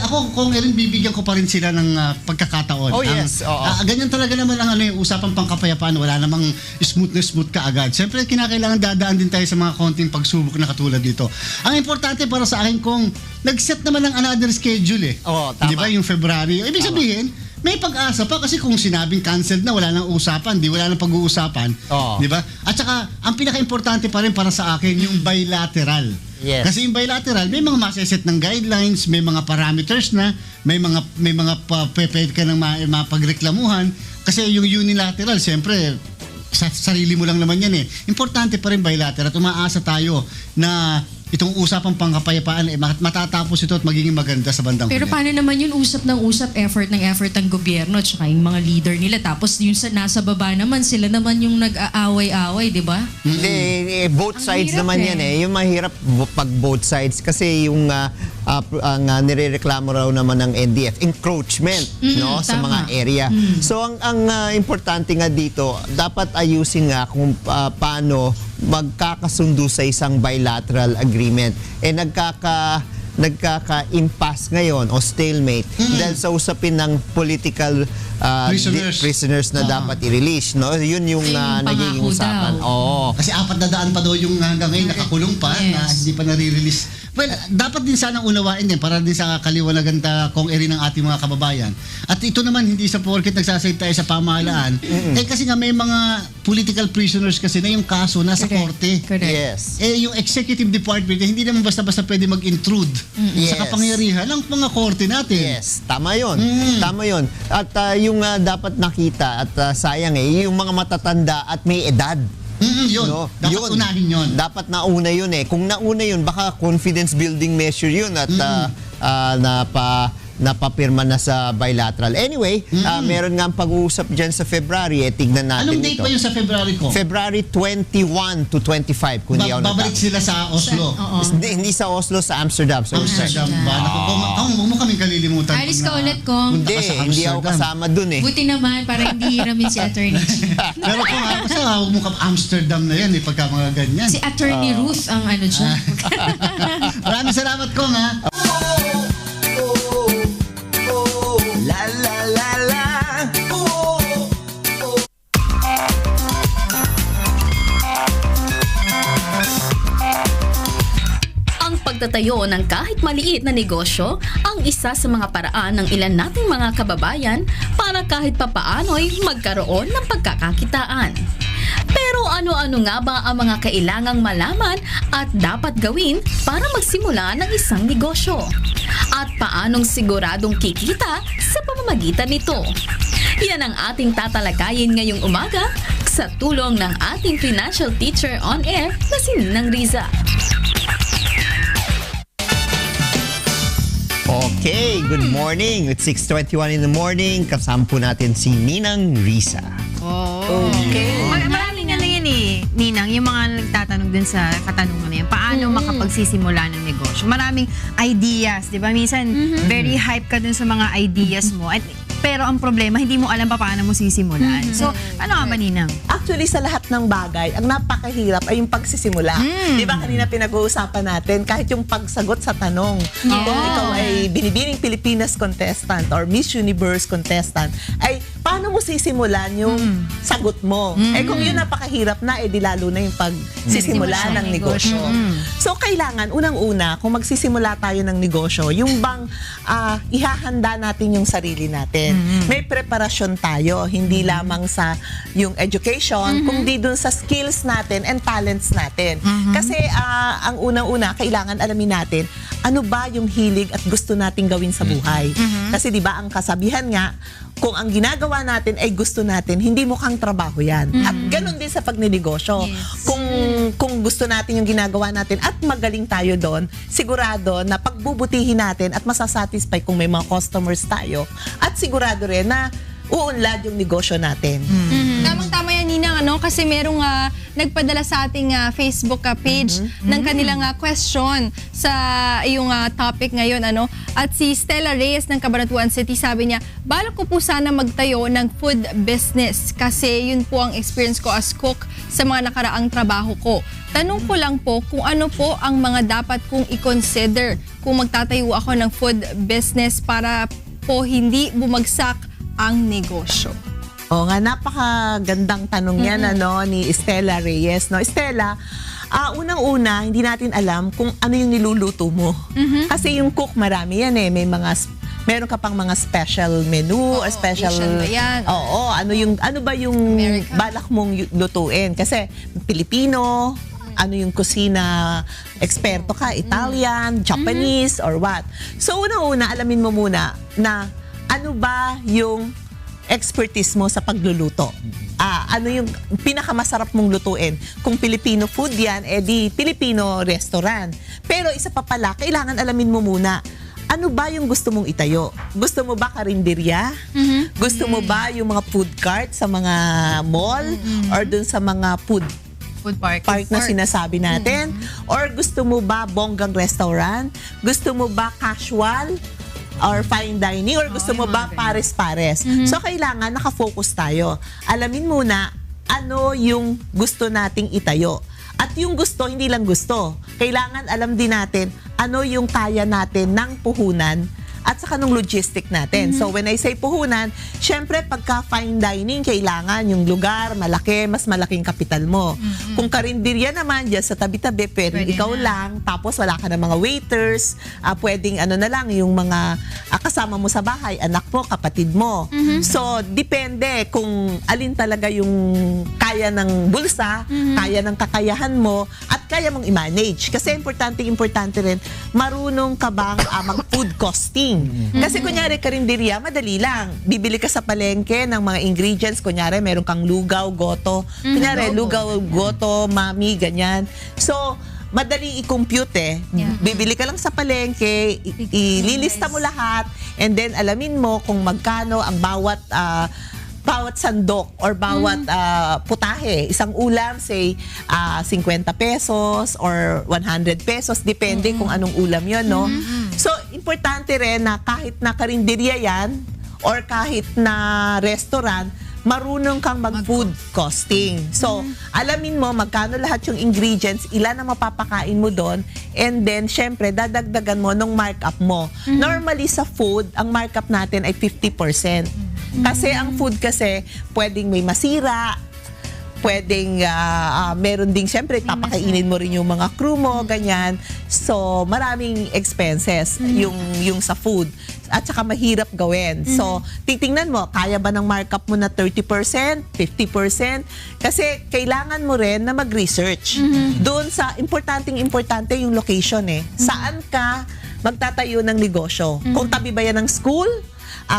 ako, kung Erin, bibigyan ko pa rin sila ng pagkakataon. Oh, yes. Ganyan talaga naman ang usapang pangkapayapaan. Wala namang smooth na smooth ka agad. Siyempre, kinakailangan dadaan din tayo sa mga konting pagsubok na katulad dito. Ang importante para sa akin, kung nag-set naman ng another schedule eh. Oo, tama. Di ba, yung February. Ibig sabihin, may pag-asa pa kasi kung sinabing canceled na, wala nang usapan, wala nang pag-uusapan. Di ba? At saka, ang pinaka-importante pa rin para sa akin, yung bilateral. Yes. Kasi yung bilateral, may mga maseset ng guidelines, may mga parameters na, may mga pwede ka ng mapagreklamuhan. Kasi yung unilateral, siyempre, sa sarili mo lang naman yan eh. Importante pa rin bilateral at umaasa tayo na itong usapang pangkapayapaan matatapos ito at magiging maganda sa bandang huli. Pero paano naman yun, usap ng usap, effort ng gobyerno at saka yung mga leader nila. Tapos yung nasa baba naman, sila naman yung nag-aaway-away, di ba? Hindi, both sides naman yan eh. Yung mahirap pag both sides kasi yung ang nirereklamo raw naman ng NDF, encroachment no sa mga area. So ang importante nga dito, dapat ayusin nga kung paano magkakasundo sa isang bilateral agreement. Nagkaka-impasse ngayon o stalemate dahil sa usapin ng political prisoners na dapat i-release, no? Yun yung nagiging usapan. Kasi 400 pa daw yung hanggang ngayon nakakulong pa na hindi pa nare-release. Well, dapat din sana unawain din para din sa kaliwanagan kung ng ating mga kababayan. At ito naman hindi sa porket nagsasayd tayo sa pamahalaan. Kasi nga may mga political prisoners kasi na yung kaso nasa korte. Yes. Yung executive department hindi naman basta-basta pwede mag-intrude sa kapangyarihan ng mga korte natin. Yes, tama yun. Tama yun. At yung dapat nakita at sayang yung mga matatanda at may edad. Yun. No? Dapat unahin yun. Dapat nauna yun eh. Kung nauna yun, baka confidence building measure yun at napapirma na sa bilateral. Anyway, meron nga ang pag-uusap dyan sa February. Tignan natin Anong date ba yun sa February ko? February 21 to 25, kung di ako Babalik sila sa Oslo. Hindi sa Oslo, sa Amsterdam. So, Amsterdam ba? Huwag mo kaming kalilimutan. Alis ka ulit, Kong. Hindi ako kasama dun eh. Buti naman, para hindi hiramin si Attorney. Pero kung ako sa huwag mo Amsterdam na yan, pagka mga ganyan. Si Attorney Ruth ang ano dyan. Maraming salamat, Kong, ha? La la la la. Ang pagtatayo ng kahit maliit na negosyo ang isa sa mga paraan ng ilan nating mga kababayan para kahit papaano'y magkaroon ng pagkakakitaan. Pero ano-ano nga ba ang mga kailangang malaman at dapat gawin para magsimula ng isang negosyo? At paanong siguradong kikita sa pamamagitan nito? Yan ang ating tatalakayin ngayong umaga sa tulong ng ating financial teacher on air na si Ninang Riza. Okay, good morning. It's 6:21 in the morning. Kasama po natin si Ninang Riza. Okay. Maraming ano yan eh, Ninang, yung mga nagtatanong dun sa katanungan na yan, paano makapagsisimula ng negosyo? Maraming ideas, di ba? Minsan, very hype ka dun sa mga ideas mo. Pero ang problema, hindi mo alam pa paano mo sisimulan. So, ano nga ba, Ninang? Actually, sa lahat ng bagay, ang napakahirap ay yung pagsisimula. Di ba kanina pinag-uusapan natin, kahit yung pagsagot sa tanong, kung ikaw ay binibining Pilipinas contestant or Miss Universe contestant, ay paano mo sisimulan yung sagot mo? Eh kung yun napakahirap na, di lalo na yung pagsisimula ng negosyo. So, kailangan, unang-una, kung magsisimula tayo ng negosyo, yung bang ihahanda natin yung sarili natin. May preparasyon tayo, hindi lamang sa yung education, kundi dun sa skills natin and talents natin. Kasi ang unang-una, kailangan alamin natin ano ba yung hilig at gusto nating gawin sa buhay. Kasi di ba ang kasabihan nga, kung ang ginagawa natin ay gusto natin, hindi mukhang trabaho yan. At ganun din sa pagninegosyo. Kung gusto natin yung ginagawa natin at magaling tayo doon, sigurado na pagbubutihin natin at masasatisfy kung may mga customers tayo. At sigurado rin na uunlad yung negosyo natin. Tamang-tama yan, Ninang, kasi merong nagpadala sa ating Facebook page ng kanilang question sa iyong topic ngayon. At si Stella Reyes ng Cabanatuan City, sabi niya, balak ko po sana magtayo ng food business kasi yun po ang experience ko as cook sa mga nakaraang trabaho ko. Tanong ko lang po kung ano po ang mga dapat kong i-consider kung magtatayo ako ng food business para po hindi bumagsak ang negosyo. O nga, napakagandang tanong yan ni Stella Reyes. Stella, unang-una, hindi natin alam kung ano yung niluluto mo. Kasi yung cook, marami yan eh. Meron ka pang mga special menu or special... ano ba yung American balak mong lutuin? Kasi Pilipino, ano yung kusina, eksperto ka, Italian, Japanese, or what. So, unang-una, alamin mo muna na ano ba yung expertise mo sa pagluluto. Ano yung pinakamasarap mong lutuin. Kung Filipino food yan, di Filipino restaurant. Pero isa pa pala, kailangan alamin mo muna, ano ba yung gusto mong itayo? Gusto mo ba karinderya? Gusto mo ba yung mga food cart sa mga mall? Or dun sa mga food park na sinasabi natin? Or gusto mo ba bonggang restaurant? Gusto mo ba casual? Or fine dining, or gusto mo ba pares-pares? So, kailangan nakafocus tayo. Alamin muna ano yung gusto nating itayo. At yung gusto, hindi lang gusto. Kailangan alam din natin ano yung kaya natin ng puhunan at saka nung logistic natin. So, when I say puhunan, syempre, pagka fine dining, kailangan yung lugar, malaki, mas malaking kapital mo. Kung karinderya naman, dyan sa tabi-tabi, pwedeng ikaw lang, tapos wala ka ng mga waiters, pwedeng na lang, yung mga kasama mo sa bahay, anak mo, kapatid mo. So, depende kung alin talaga yung kaya ng bulsa, kaya ng kakayahan mo, at kaya mong i-manage. Kasi importante rin, marunong ka bang mag-food costing? Kasi kunyari karinderya, madali lang. Bibili ka sa palengke ng mga ingredients. Kunyari, meron kang lugaw, goto. Kunyari, lugaw, goto, mami, ganyan. So, madaling i-compute eh. Bibili ka lang sa palengke, ililista mo lahat, and then alamin mo kung magkano ang bawat sandok or bawat putahe. Isang ulam, say, 50 pesos or 100 pesos, depende kung anong ulam yon, no? So, importante rin na kahit na karinderya yan or kahit na restaurant, marunong kang mag-food costing. So, alamin mo magkano lahat yung ingredients, ilan ang mapapakain mo doon, and then, syempre, dadagdagan mo nung markup mo. Normally, sa food, ang markup natin ay 50%. Kasi ang food kasi, pwedeng may masira, pwedeng meron ding, syempre, papakainin mo rin yung mga crew mo, ganyan. So, maraming expenses yung sa food. At saka mahirap gawin. So, titingnan mo, kaya ba ng markup mo na 30%, 50%? Kasi kailangan mo rin na mag-research. Doon sa importante yung location eh. Saan ka magtatayo ng negosyo? Kung tabi ba yan ng school?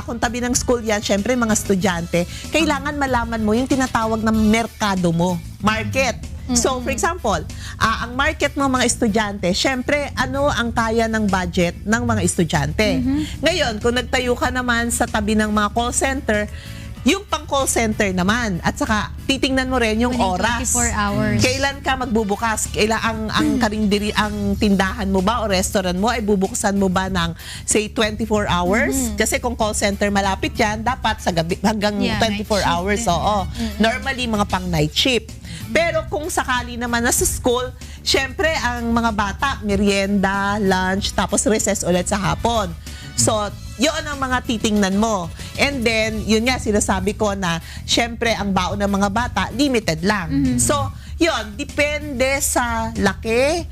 Kung tabi ng school yan, syempre mga estudyante, kailangan malaman mo yung tinatawag na merkado mo, market. So, for example, ang market mo mga estudyante, syempre, ano ang kaya ng budget ng mga estudyante? Ngayon, kung nagtayo ka naman sa tabi ng mga call center, yung pang call center naman, at saka titingnan mo rin yung oras. 24 hours. Kailan ka magbubukas? Kailan ang karinderi, ang tindahan mo ba o restaurant mo ay bubuksan mo ba ng say 24 hours? Kasi kung call center malapit yan, dapat sa gabi hanggang 24 hours. Oo. Normally mga pang night shift. Pero kung sakali naman na sa school, syempre ang mga bata, merienda, lunch, tapos recess ulit sa hapon. So, yun ang mga titingnan mo. And then, yun nga, sinasabi ko na, syempre, ang baon ng mga bata, limited lang. So, yun, depende sa laki,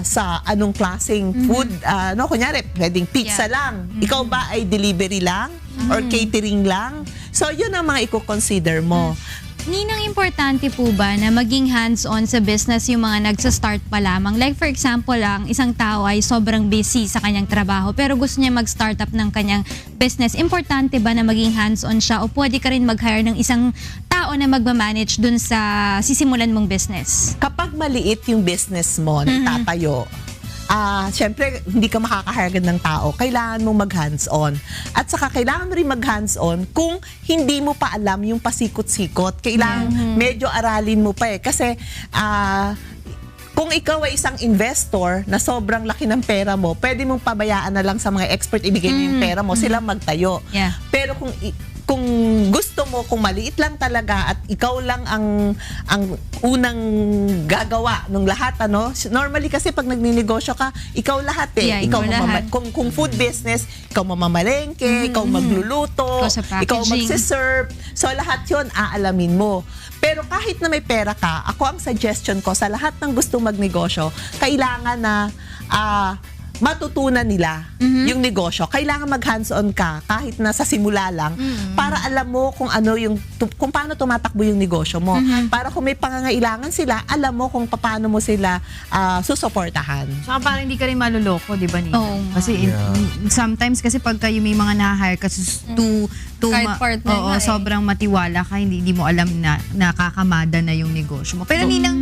sa anong klaseng food. Kunyari, pwedeng pizza lang. Ikaw ba ay delivery lang? Or catering lang? So, yun ang mga i-consider mo. Ninang, importante po ba na maging hands-on sa business yung mga nagsa-start pa lamang? Like for example, ang isang tao ay sobrang busy sa kanyang trabaho pero gusto niya mag-startup ng kanyang business. Importante ba na maging hands-on siya o pwede ka rin mag-hire ng isang tao na magmamanage dun sa sisimulan mong business? Kapag maliit yung business mo na tatayo, syempre, hindi ka makakahargan ng tao. Kailangan mong mag-hands-on. At saka, kailangan mo rin mag-hands-on kung hindi mo pa alam yung pasikot-sikot. Kailangan medyo aralin mo pa eh. Kasi, kung ikaw ay isang investor na sobrang laki ng pera mo, pwede mong pabayaan na lang sa mga expert, ibigay mo yung pera mo, sila magtayo. Pero kung gusto mo, kung maliit lang talaga at ikaw lang ang unang gagawa ng lahat, normally kasi pag nagninegosyo ka, ikaw lahat eh. Ikaw lahat. Kung food business, ikaw mamamalengke, ikaw magluluto, ikaw magsiserve. So lahat yun, aalamin mo. Pero kahit na may pera ka, ako ang suggestion ko sa lahat ng gusto magnegosyo, kailangan na matutunan nila yung negosyo. Kailangan mag-hands-on ka kahit na sa simula lang para alam mo kung kung paano tumatakbo yung negosyo mo. Para kung may pangangailangan sila, alam mo kung paano mo sila susuportahan. Saka parang hindi ka rin maluloko, di ba, Nina? Kasi sometimes kasi pag kayo may mga na-hire kasi sobrang matiwala ka, hindi mo alam na nakakamada na yung negosyo mo. Pero Ninang,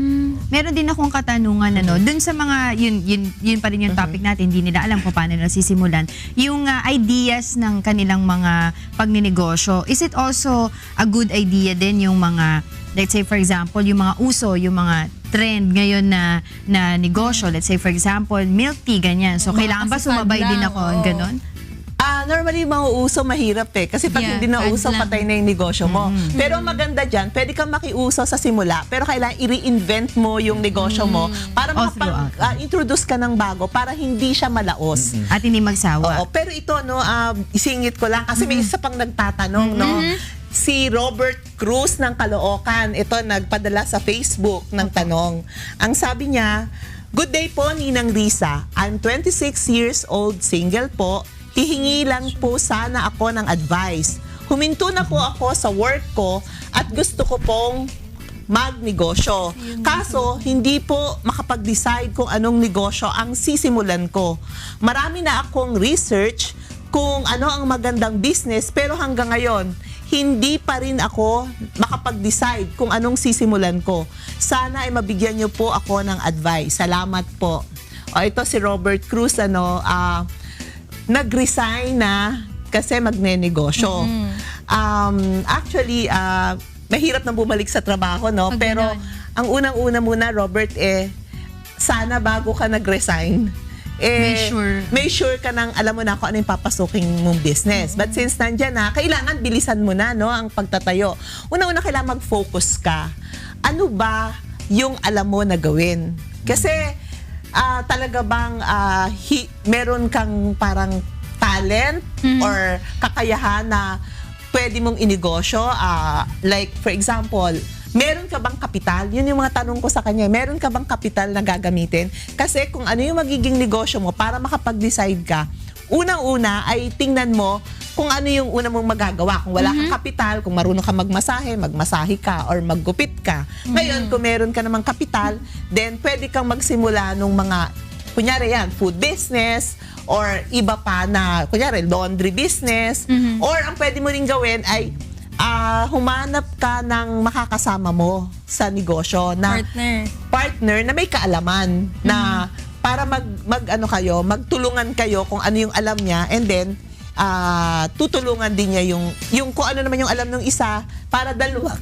meron din akong katanungan, dun sa mga, yun pa rin yung topic natin, hindi nila alam kung paano nila sisimulan. Yung ideas ng kanilang mga pagninegosyo, is it also a good idea din yung mga, let's say for example, yung mga uso, yung mga trend ngayon na negosyo, let's say for example, milk tea, ganyan. So, kailangan ba sumabay din ako, ganon? Normally, mauuso mahirap eh. Kasi pag hindi nauso, patay na yung negosyo mo. Pero maganda dyan, pwede kang makiuso sa simula, pero kailangan i-reinvent mo yung negosyo mo para makapag-introduce ka ng bago para hindi siya malaos. At hindi magsawa. Pero ito, isingit ko lang kasi may isa pang nagtatanong, si Robert Cruz ng Caloocan. Ito, nagpadala sa Facebook ng tanong. Ang sabi niya, "Good day po, Ninang Risa. I'm 26 years old, single po. Hihingi lang po sana ako ng advice. Huminto na po ako sa work ko at gusto ko pong magnegosyo. Kaso, hindi po makapag-decide kung anong negosyo ang sisimulan ko. Marami na akong research kung ano ang magandang business pero hanggang ngayon, hindi pa rin ako makapag-decide kung anong sisimulan ko. Sana ay mabigyan niyo po ako ng advice. Salamat po. Ito si Robert Cruz, nag-resign na kasi magnenegosyo. Actually, mahirap na bumalik sa trabaho, no? Pero ang unang-una muna, Robert, sana bago ka nag-resign, may sure ka nang alam mo na kung ano yung papasukin mong business. But since nandyan na, kailangan bilisan mo na, no, ang pagtatayo. Una-una kailangan mag-focus ka. Ano ba yung alam mo na gawin? Kasi talaga bang meron kang parang talent or kakayahan na pwede mong inegosyo? Like for example, meron ka bang kapital? Yun yung mga tanong ko sa kanya. Meron ka bang kapital na gagamitin? Kasi kung ano yung magiging negosyo mo para makapag-decide ka, unang-una ay tingnan mo kung ano yung una mong magagawa. Kung wala kang kapital, kung marunong ka magmasahe ka or maggupit ka. Ngayon, kung meron ka namang kapital, then pwede kang magsimula nung mga, kunyari yan, food business, or iba pa na, kunyari, laundry business, or ang pwede mo rin gawin ay humanap ka ng makakasama mo sa negosyo na partner na may kaalaman na para magtulungan kayo kung ano yung alam niya, and then tutulungan din niya yung kung ano naman yung alam ng isa para dalawa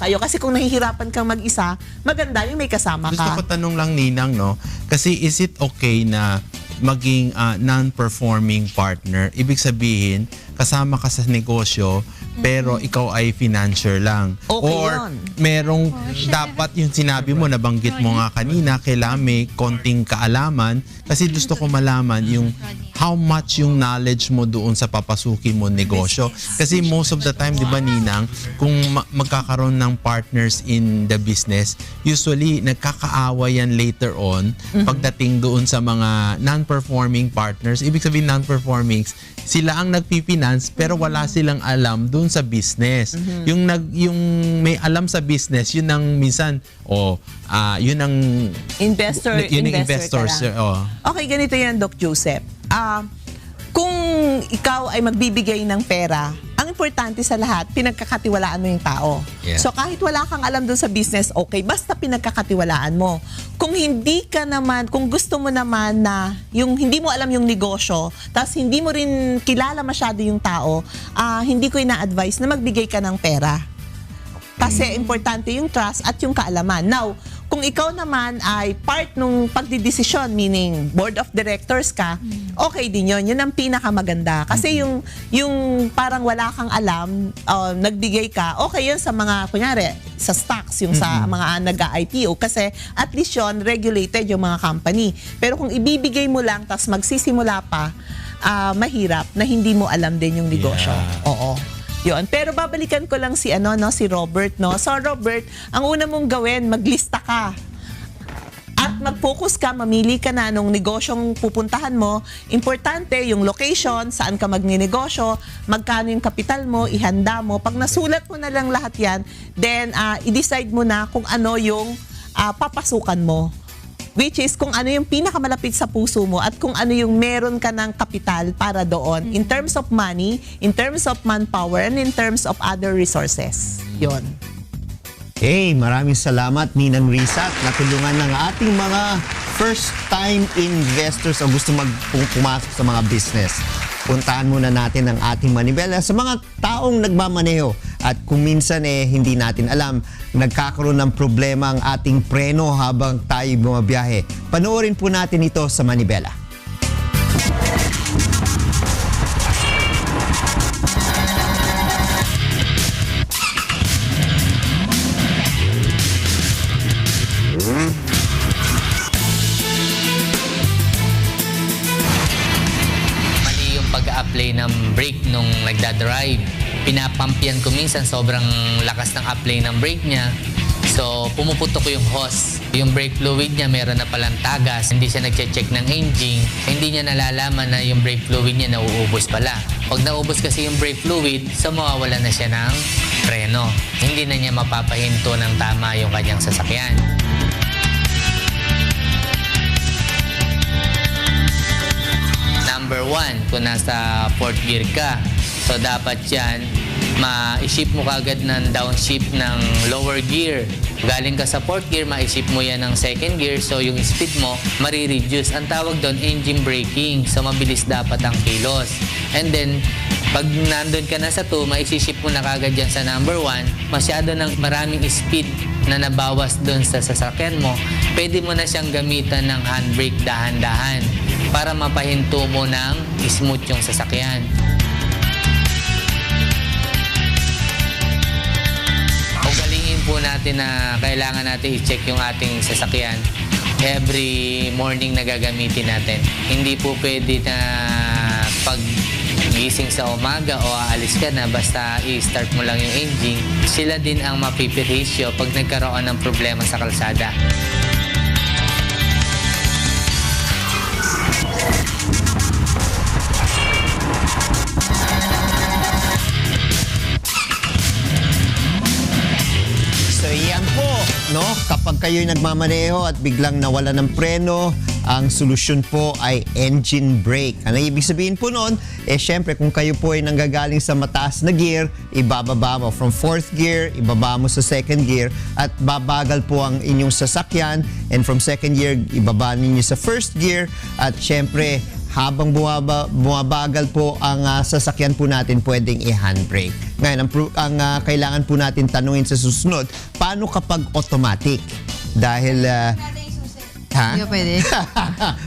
kayo. Kasi kung nahihirapan kang mag-isa, maganda yung may kasama ka. Gusto ko tanong lang, Ninang, no? Kasi is it okay na maging non-performing partner? Ibig sabihin, kasama ka sa negosyo, pero ikaw ay financier lang. Okay or yun. merong dapat yung sinabi mo, nabanggit mo nga kanina, kailangan may konting kaalaman. Kasi gusto ko malaman yung how much yung knowledge mo doon sa papasukin mo negosyo. Kasi most of the time, di ba, Ninang, kung magkakaroon ng partners in the business, usually nagkakaawa yan later on pagdating doon sa mga non-performing partners. Ibig sabihin non-performing, sila ang nagpifinance pero wala silang alam doon sa business. Yung may alam sa business, yun ang minsan yun ang investor investors. Okay, ganito yan, Doc Joseph. Kung ikaw ay magbibigay ng pera, ang importante sa lahat, pinagkakatiwalaan mo yung tao. Yeah. So kahit wala kang alam dun sa business, okay, basta pinagkakatiwalaan mo. Kung hindi ka naman, kung gusto mo naman na yung hindi mo alam yung negosyo, tapos hindi mo rin kilala masyado yung tao, hindi ko ina-advise na magbigay ka ng pera. Kasi importante yung trust at yung kaalaman. Now, kung ikaw naman ay part nung pagdidesisyon, meaning board of directors ka, okay din yun. Yun ang pinakamaganda. Kasi yung parang wala kang alam, nagbigay ka, okay yun sa mga, kunyari, sa stocks, yung sa mga nag-IPO. Kasi at least yun, regulated yung mga company. Pero kung ibibigay mo lang, tas magsisimula pa, mahirap na hindi mo alam din yung negosyo. Yeah. Oo. Yun. Pero babalikan ko lang si si Robert, no. So Robert, ang una mong gawin, maglista ka. At mag-focus ka, mamili ka na nung negosyong pupuntahan mo. Importante yung location, saan ka magninegosyo, magkano yung kapital mo, ihanda mo. Pag nasulat mo na lang lahat yan, then i-decide mo na kung ano yung papasukan mo. Which is kung ano yung pinakamalapit sa puso mo at kung ano yung meron ka ng kapital para doon in terms of money, in terms of manpower, and in terms of other resources. Yun. Hey, maraming salamat, Ninang Risa. Natulungan ng ating mga first-time investors o gusto pumasok sa mga business. Puntahan muna natin ang ating manibela sa mga taong nagmamaneho. At kung minsan hindi natin alam, nagkakaroon ng problema ang ating preno habang tayo bumabiyahe. Panoorin po natin ito sa manibela. Pag-apply ng brake nung nagdadrive. Pinapampian ko minsan, sobrang lakas ng apply ng brake niya. So, pumuputok ko yung hose. Yung brake fluid niya, meron na palang tagas. Hindi siya nagche-check ng engine. Hindi niya nalalaman na yung brake fluid niya nauubos pala. Pag naubos kasi yung brake fluid, so mawawala na siya ng preno. Hindi na niya mapapahinto ng tama yung kanyang sasakyan. Number 1, kung nasa 4th gear ka, so dapat yan ma-ship mo kagad ng downshift ng lower gear. Galing ka sa fourth gear, ma-ship mo yan ng second gear, so yung speed mo marireduce. Ang tawag doon, engine braking. So mabilis dapat ang kilos. And then, pag nandun ka na sa 2, ma-ship mo na kagad yan sa number 1, masyado ng maraming speed na nabawas doon sa sasakyan mo, pwede mo na siyang gamitan ng handbrake dahan-dahan para mapahinto mo ng smooth yung sasakyan. Ugaliin po natin na kailangan natin i-check yung ating sasakyan every morning na gagamitin natin. Hindi po pwede na pag gising sa umaga o aalis ka na basta i-start mo lang yung engine. Sila din ang mapipirisyo pag nagkaroon ng problema sa kalsada. So yan po, no? Kapag kayo'y nagmamaneho at biglang nawala ng preno, ang solusyon po ay engine brake. Ano ibig sabihin po noon? Syempre, kung kayo po ay nanggagaling sa mataas na gear, ibababa mo from 4th gear, ibaba mo sa 2nd gear, at babagal po ang inyong sasakyan. And from 2nd gear, ibaba ninyo sa 1st gear. At syempre, habang bumabagal po ang sasakyan po natin, pwedeng i-handbrake. Ngayon, ang kailangan po natin tanungin sa susunod, paano kapag automatic? Dahil Hindi pwede.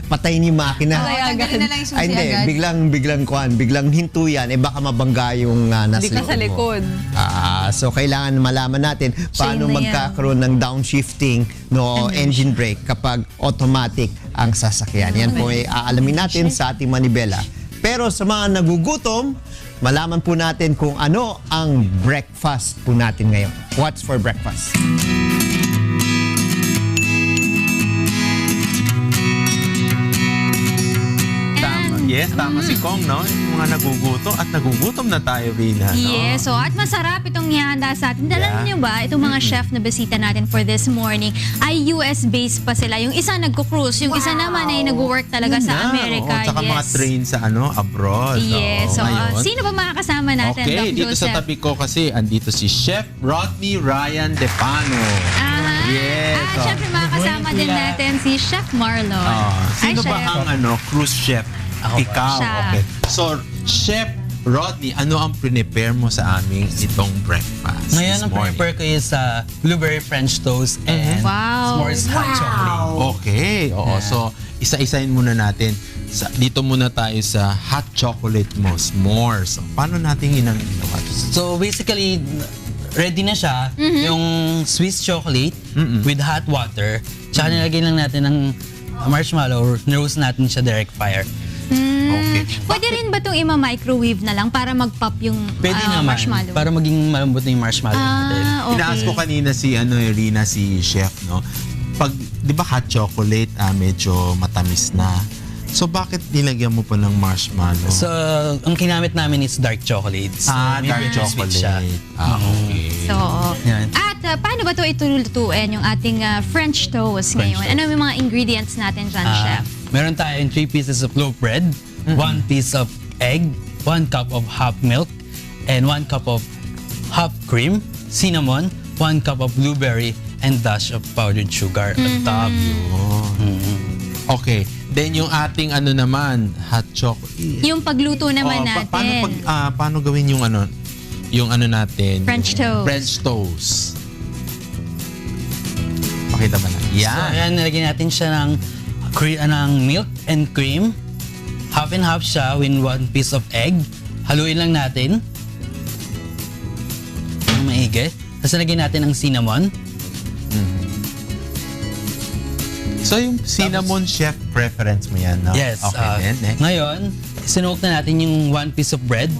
patayin yung makina. Tanggalin na lang yung susi Ay, hindi. agad. Biglang hinto yan. Baka mabangga yung nasa Hindi ka sa likod mo. likod. So, kailangan malaman natin paano Chain na magkakaroon ng downshifting no engine brake kapag automatic ang sasakyan. Yan po ay aalamin natin sa ating manibela. Pero sa mga nagugutom, malaman po natin kung ano ang breakfast po natin ngayon. What's for breakfast? Yes, tama si Kong, no? Yung mga nagugutom na tayo, Rina, no? Yes, so at masarap itong ihanda sa atin. Alam niyo ba, itong mga chef na bisita natin for this morning ay US-based pa sila. Yung isa nagko-cruise, yung isa naman ay nag-work talaga sa Amerika. Oo, tsaka mga train sa abroad. Yes, so ngayon. sino ba makakasama natin, Okay, Doc dito Joseph? sa tabi ko kasi andito si Chef Rodney Ryan Depano. Yes. Siyempre makakasama din natin si Chef Marlon. Sino Hi, ba Chef. ang cruise chef? Ikaw. Siya. Okay. So, Chef Rodney, ano ang prepare mo sa aming itong breakfast? Ngayon, ang prepare ko is blueberry French toast and s'mores hot chocolate. Okay. Oo. So, isa-isahin muna natin. Dito muna tayo sa hot chocolate mo, s'mores. So, paano natin ginagawa? So, basically, ready na siya. Yung Swiss chocolate with hot water. Tsaka nilagay lang natin ng marshmallow. Roast natin siya direct fire. Okay. Pwede rin ba itong ima-microwave na lang para mag-pop yung Pwede naman. marshmallow? Para maging malambot na yung marshmallow natin. Okay. Inaas ko kanina si Rina, si Chef, no? Pag, di ba hot chocolate, medyo matamis na. So, bakit nilagyan mo pa ng marshmallow? So, ang kinamit namin is dark chocolate. So, dark medyo sweet chocolate. siya. Okay. So, Yan. at paano ba ito itulutuin yung ating French toast ngayon? toast. Ano yung mga ingredients natin dyan, Chef? Meron tayong 3 pieces of loaf bread, 1 piece of egg, 1 cup of half milk, and 1 cup of half cream, cinnamon, 1 cup of blueberry, and dash of powdered sugar on top. Okay. Then yung ating naman, hot chocolate. Yung pagluto naman natin. Paano gawin yung natin? French toast. French toast. Pakita ba na? Yan. So, ayan, nilagyan natin siya ng milk and cream. Half and half siya with 1 piece of egg. Haluin lang natin. Ang maigi. Tapos nilagyan natin ng cinnamon. So yung cinnamon, Chef, preference mo yan, no? Yes. Okay, then, Ngayon, sinuok na natin yung 1 piece of bread.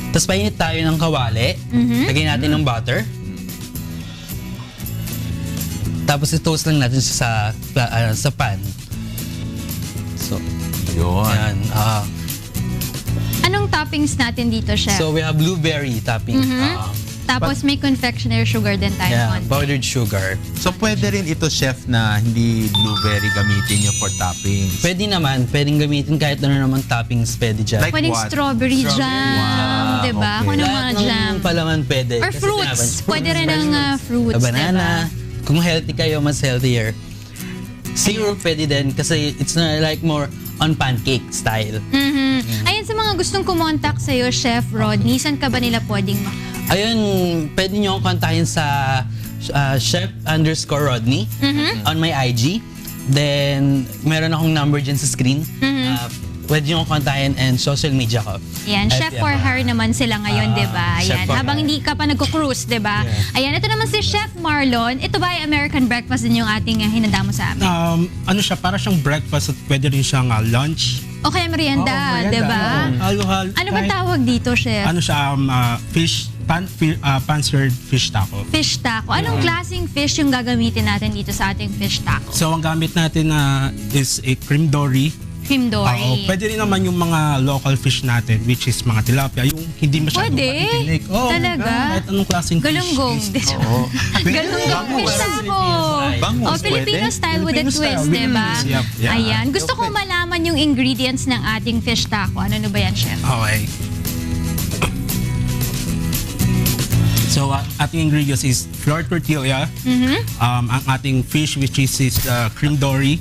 Tapos painit tayo ng kawali. Lagyan natin ng butter. Tapos i-toast lang natin siya sa pan. So, yun. Ayan. Anong toppings natin dito, Chef? So we have blueberry topping. Tapos may confectionery sugar din tayo. Yeah, konti. powdered sugar. So pwede rin ito, chef, na hindi blueberry gamitin nyo for toppings. Pwede naman, pwedeng gamitin kahit ano naman toppings pwede dyan. Like Pwedeng what? strawberry jam, di ba? okay. Kung ano mga Lahat jam. ng palaman pwede. Or Kasi fruits. sinabi- Pwede rin ng fruits, banana. Kung healthy kayo, mas healthier. Syrup pwede din kasi it's not like more on pancake style. Ayun, sa mga gustong kumontak sa'yo, Chef Rodney, saan ka ba nila pwedeng Ayun, pwede nyo akong kontakin sa chef_Rodney on my IG. Then, meron akong number dyan sa screen. Pwede nyo akong kontakin and social media ko. Yan, Chef for Her naman sila ngayon, di ba? Chef Ayan, for habang Her. hindi ka pa nagko-cruise, di ba? Ayan, ito naman si Chef Marlon. Ito ba ay American breakfast din yung ating hinanda mo sa amin? Ano siya, para siyang breakfast at pwede rin siyang lunch. O kaya merienda, di ba? Halo-halo. Ano ba tawag dito, Chef? Ano siya, pan-seared fish taco. Fish taco. Anong klaseng fish yung gagamitin natin dito sa ating fish taco? So, ang gamit natin is a cream dory. Cream dory. Oo, pwede rin naman yung mga local fish natin, which is mga tilapia, yung hindi masyadong Pwede? matitinik. Oo, Talaga? kahit anong klaseng Galunggong. fish. Galunggong fish taco. Bangus, Filipino pwede. style with a Filipino twist, style. di ba? Yep, yeah. Ayan. Gusto ko malaman yung ingredients ng ating fish taco. Ano ba yan, Chef? Okay. So, ating ingredients is flour tortilla, ang ating fish which is cream dory.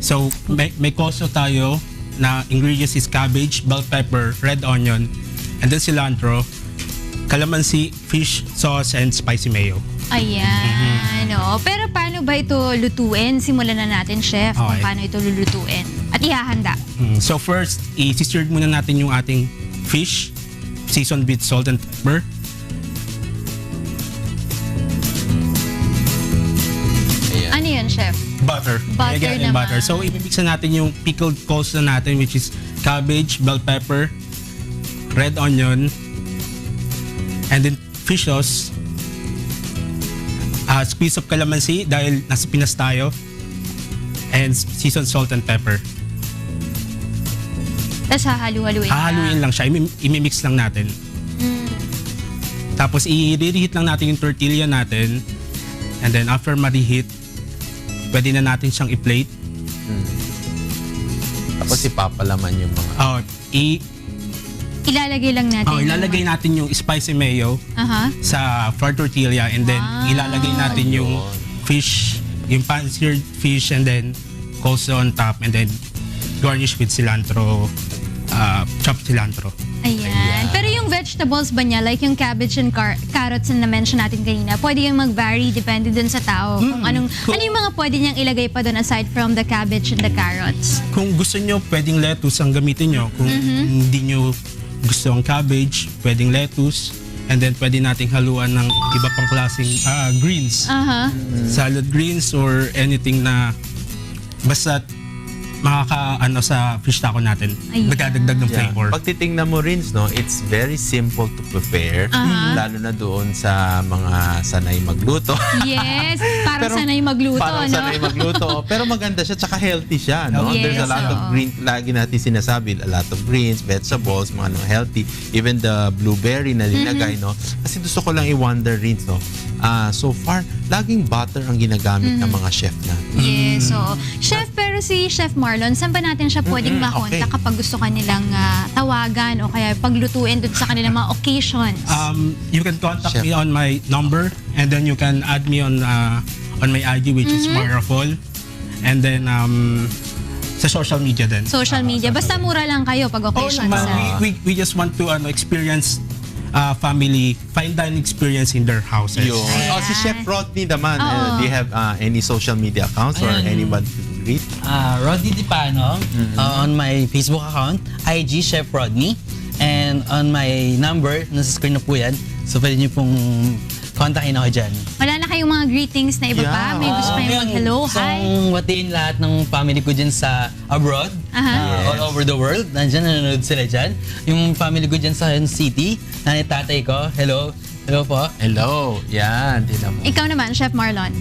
So, may coleslaw tayo na ingredients is cabbage, bell pepper, red onion, and then cilantro, calamansi, fish sauce, and spicy mayo. Ayan. No. Pero paano ba ito lutuin? Simulan na natin, Chef, kung Okay. paano ito lulutuin. At ihahanda. So, first, i-seared muna natin yung ating fish, seasoned with salt and pepper. Ano yan, Chef? Butter. Butter Again, and naman. butter. So, imimix na natin yung pickled coleslaw natin, which is cabbage, bell pepper, red onion, and then fish sauce, squeeze of calamansi dahil nasa Pinas tayo, and seasoned salt and pepper. Tapos hahalu-haluin na. Hahaluin lang siya. Imimix lang natin. Tapos, i-reheat lang natin yung tortilla natin. And then, after ma-reheat, pwede na natin siyang i-plate. Tapos ipapalaman yung mga... Ilalagay lang natin. Ilalagay natin yung spicy mayo sa flour tortilla, and then ilalagay natin yung fish, yung pan-seared fish, and then coleslaw on top, and then garnish with cilantro, chopped cilantro. Ayan. Pero yung vegetables ba niya, like yung cabbage and carrots na na-mention natin kanina, pwede yung mag-vary depende dun sa tao. Kung ano yung mga pwede niyang ilagay pa dun aside from the cabbage and the carrots? Kung gusto nyo, pwedeng lettuce ang gamitin nyo. Kung hindi nyo gusto ang cabbage, pwedeng lettuce. And then pwede nating haluan ng iba pang klaseng greens. Salad greens or anything na basta makaka-ano sa fish taco natin. Magdadagdag ng flavor. Pag titingnan mo rin, no, it's very simple to prepare. Lalo na doon sa mga sanay magluto. Yes, parang sanay magluto, Parang no? sanay magluto. Pero maganda siya, tsaka healthy siya, no? Yes, There's a lot of green, lagi natin sinasabi, a lot of greens, vegetables, mga healthy. Even the blueberry na linagay, no? Kasi gusto ko lang i-wonder rin, no? So far, laging butter ang ginagamit ng mga chef natin. Yes, so Chef, pero si Chef Marlon, saan ba natin siya pwedeng makontak kapag gusto kanilang tawagan o kaya paglutuin dun sa kanilang mga occasions? You can contact me on my number, and then you can add me on my IG, which is Marafol, and then sa social media din. Social media. Basta mura lang kayo pag occasions. We just want to experience family fine dining experience in their houses. Si Chef Rodney naman, do you have any social media accounts or anyone to greet? Rodney Dipano on my Facebook account, IG Chef Rodney, and on my number, nasa screen na po yan. So pwede niyo pong kontakin ako dyan. Wala na kayong mga greetings na iba pa? May gusto kayong mag-hello, hi? So, watiin lahat ng family ko dyan sa abroad, all over the world. Nandyan, nanonood sila dyan. Yung family ko dyan sa City, nanay tatay ko, hello. Hello po. Hello. Yan. Ikaw naman, Chef Marlon.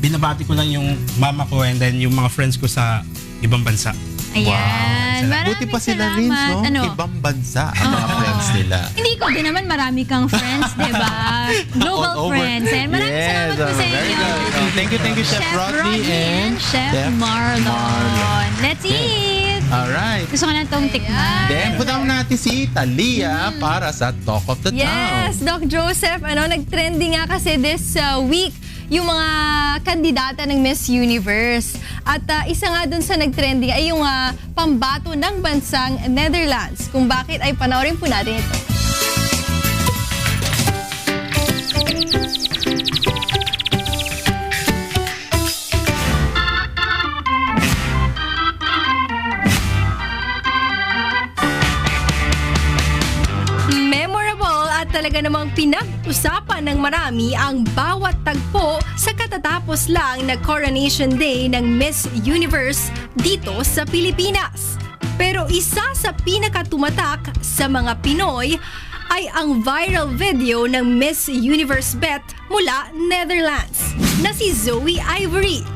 Binabati ko lang yung mama ko and then yung mga friends ko sa ibang bansa. Ayan. Buti pa sila rin, no? Ano? Ibang bansa ang mga friends nila. Hindi ko din naman marami kang friends, di ba? Global All over. friends. And maraming salamat po sa very inyo. good. Thank you, Chef Rodney and Chef Marlon. Let's eat! Alright. Gusto ko na itong tikman. Then, punta natin si Talia para sa Talk of the Town. Yes, Doc Joseph, nag-trending nga kasi this week yung mga kandidata ng Miss Universe. At isa nga dun sa nag-trending ay yung pambato ng bansang Netherlands. Kung bakit ay panoorin po natin ito. Talaga namang pinag-usapan ng marami ang bawat tagpo sa katatapos lang na Coronation Day ng Miss Universe dito sa Pilipinas. Pero isa sa pinakatumatak sa mga Pinoy ay ang viral video ng Miss Universe Bet mula Netherlands na si Zoe Ivory.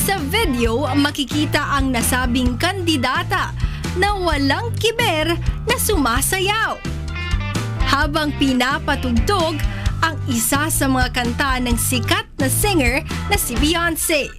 Sa video, makikita ang nasabing kandidata na walang kiber na sumasayaw habang pinapatugtog ang isa sa mga kanta ng sikat na singer na si Beyonce.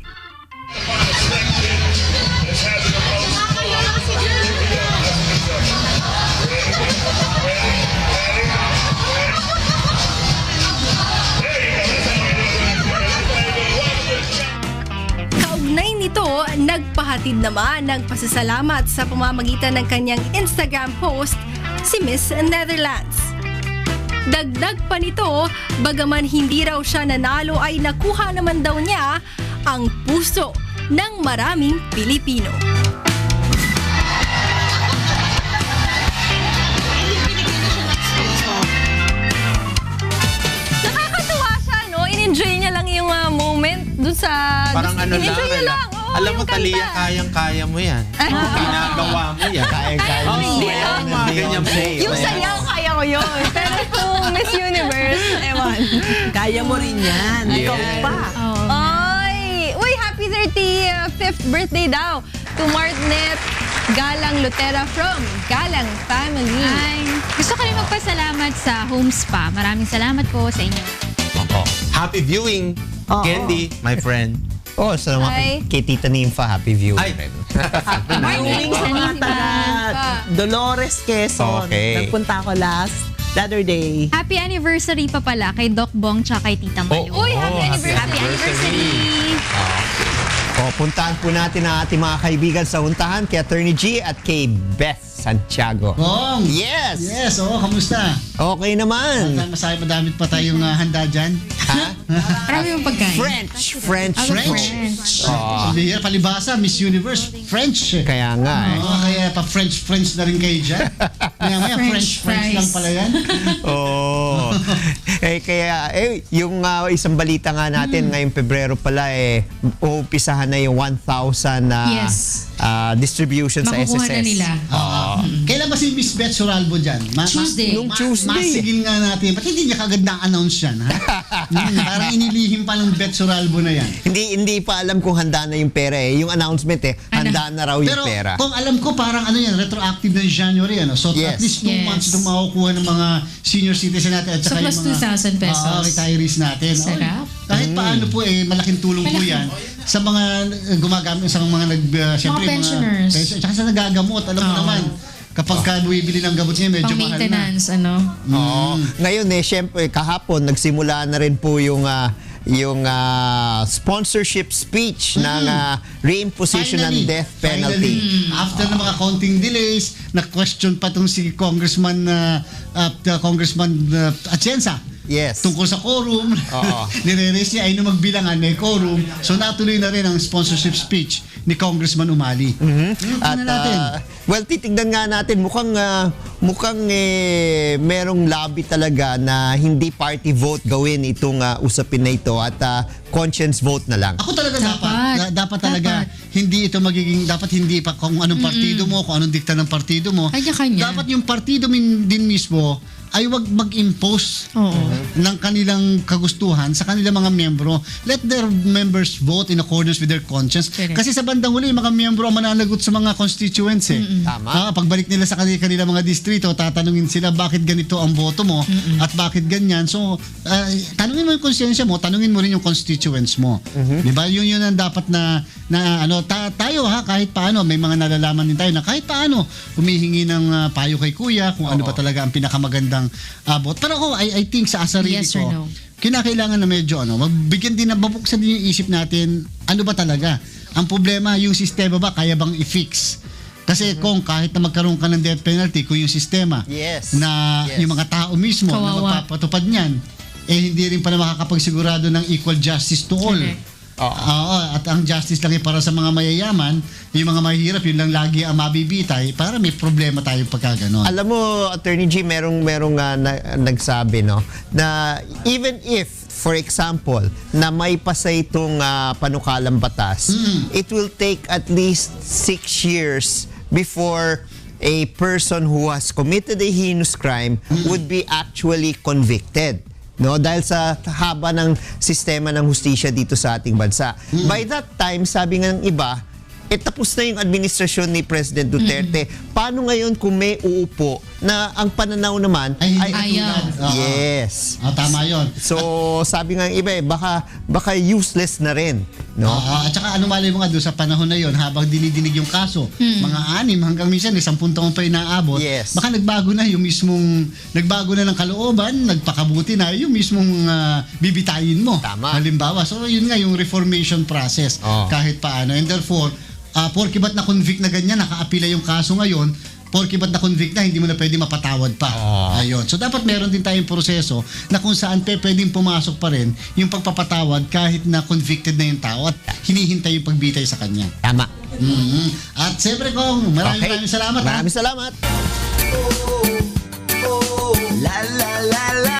Kaugnay nito, nagpahatid naman ng pasasalamat sa pamamagitan ng kanyang Instagram post si Miss Netherlands. Dagdag pa nito, bagaman hindi raw siya nanalo ay nakuha naman daw niya ang puso ng maraming Pilipino. Nakakatuwa siya, no? In-enjoy niya lang yung moment dun sa... Parang ano in-enjoy niya lang. Alam mo, Talia, kayang-kaya mo yan. Ginagawa mo yan. Kaya-kaya mo. Yung sayaw, kaya ko yun. Pero kung Miss Universe, ewan. Kaya mo rin yan. Ikaw pa. Ay! Uy, happy 35th birthday daw to Martnet Galang Lutera from Galang Family. Ay, gusto ko rin magpasalamat sa Home Spa. Maraming salamat po sa inyo. Happy viewing, Candy, my friend. Oh, salamat kay Tita Nympha. Happy viewing. Viewing sa mga taga Dolores, Quezon. Okay. Nagpunta ako the other day. Happy anniversary pa pala kay Doc Bong tsaka kay Tita Malu. Uy, happy anniversary! Happy anniversary! Puntahan po natin ang ating mga kaibigan sa untahan kay Attorney G at kay Beth Santiago. Bong! Yes! Yes, kamusta? Okay naman. Madami pa tayong handa dyan. Ha? Marami yung pagkain. French. Sabi palibasa, Miss Universe, French. Kaya nga Kaya pa French na rin kayo dyan. Maya French lang pala yan. Yung isang balita nga natin ngayong Pebrero pala uumpisahan na yung 1,000 distribution sa SSS. Makukuha na nila. Kailan ba si Miss Beth Suralbo dyan? Tuesday. Nung Tuesday. Masigil nga natin. Ba't hindi niya kagad na-announce yan? Ha? Parang inilihim pa ng Beth Suralbo na yan. Hindi pa alam kung handa na yung pera Yung announcement handa na raw yung Pero pera. kung alam ko parang retroactive na January. So at least 2 months itong makukuha ng mga senior citizen natin at So saka plus yung mga 2,000 pesos. Retirees natin. Sarap. Kahit paano po malaking tulong po yan sa mga gumagamit sa mga siyempre, mga pensioners. Tsaka sa nagagamot, alam mo naman. Kapag bumibili ng gamot niya, medyo mahal na. Pang-maintenance, Ngayon siyempre kahapon nagsimula na rin po yung sponsorship speech ng reimposition ng death penalty. After ng mga counting delays, na-question pa itong si Congressman Atienza. Yes. Tungkol sa quorum. Nire-raise niya ay nung magbilangan may quorum. So natuloy na rin ang sponsorship speech ni Congressman Umali. At titignan nga natin mukhang merong lobby talaga na hindi party vote gawin itong usapin na ito at conscience vote na lang. Ako talaga dapat talaga hindi ito magiging hindi pa kung anong partido mo, kung anong dikta ng partido mo. Kanya-kanya. Dapat yung partido din mismo ay wag mag-impose ng kanilang kagustuhan sa kanilang mga miyembro. Let their members vote in accordance with their conscience. Kasi sa bandang huli, mga miyembro ang mananagot sa mga constituents. Tama. Pagbalik nila sa kanilang mga distrito, tatanungin sila bakit ganito ang boto mo at bakit ganyan. So, tanungin mo yung konsensya mo, tanungin mo rin yung constituents mo. Diba? Yun ang dapat na tayo kahit paano, may mga nalalaman din tayo na kahit paano humihingi ng payo kay Kuya kung ano ba talaga ang pinakamagandang abot. Pero ako, I think sa sarili Yes ko, or no? kinakailangan na medyo magbigyan din na mabuksan din yung isip natin, ano ba talaga? Ang problema, yung sistema ba kaya bang i-fix? Kasi kung kahit na magkaroon ka ng death penalty, kung yung sistema na yung mga tao mismo na magpapatupad niyan, hindi rin pala makakapagsigurado ng equal justice to all. At ang justice lang ay para sa mga mayayaman, yung mga mahirap, yun lang lagi ang mabibitay, para may problema tayo pagkaganon. Alam mo, Attorney G, merong nagsabi, no, na even if, for example, na may pasa itong panukalang batas, it will take at least 6 years before a person who has committed a heinous crime would be actually convicted. No, dahil sa haba ng sistema ng hustisya dito sa ating bansa. By that time, sabi nga ng iba, tapos na yung administrasyon ni President Duterte. Paano ngayon kung may uupo na ang pananaw naman ay ayaw? Yes. Tama yun. So, sabi nga ng iba, baka useless na rin. No? At saka ano malay mo nga doon sa panahon na yon, habang dinidinig yung kaso, mga 6 hanggang minsan 10 taon pa inaabot, baka nagbago na ng kalooban, nagpakabuti na yung mismong bibitayin mo. Tama. Halimbawa, so yun nga yung reformation process kahit paano. And therefore, porke ba't na-convict na ganyan, naka-apila yung kaso ngayon, porke ba't na-convict na, hindi mo na pwede mapatawad pa. Ayun. So dapat meron din tayong proseso na kung saan pwedeng pumasok pa rin yung pagpapatawad kahit na convicted na yung tao at hinihintay yung pagbitay sa kanya. Tama. At siyempre, Kong, maraming salamat. Maraming salamat.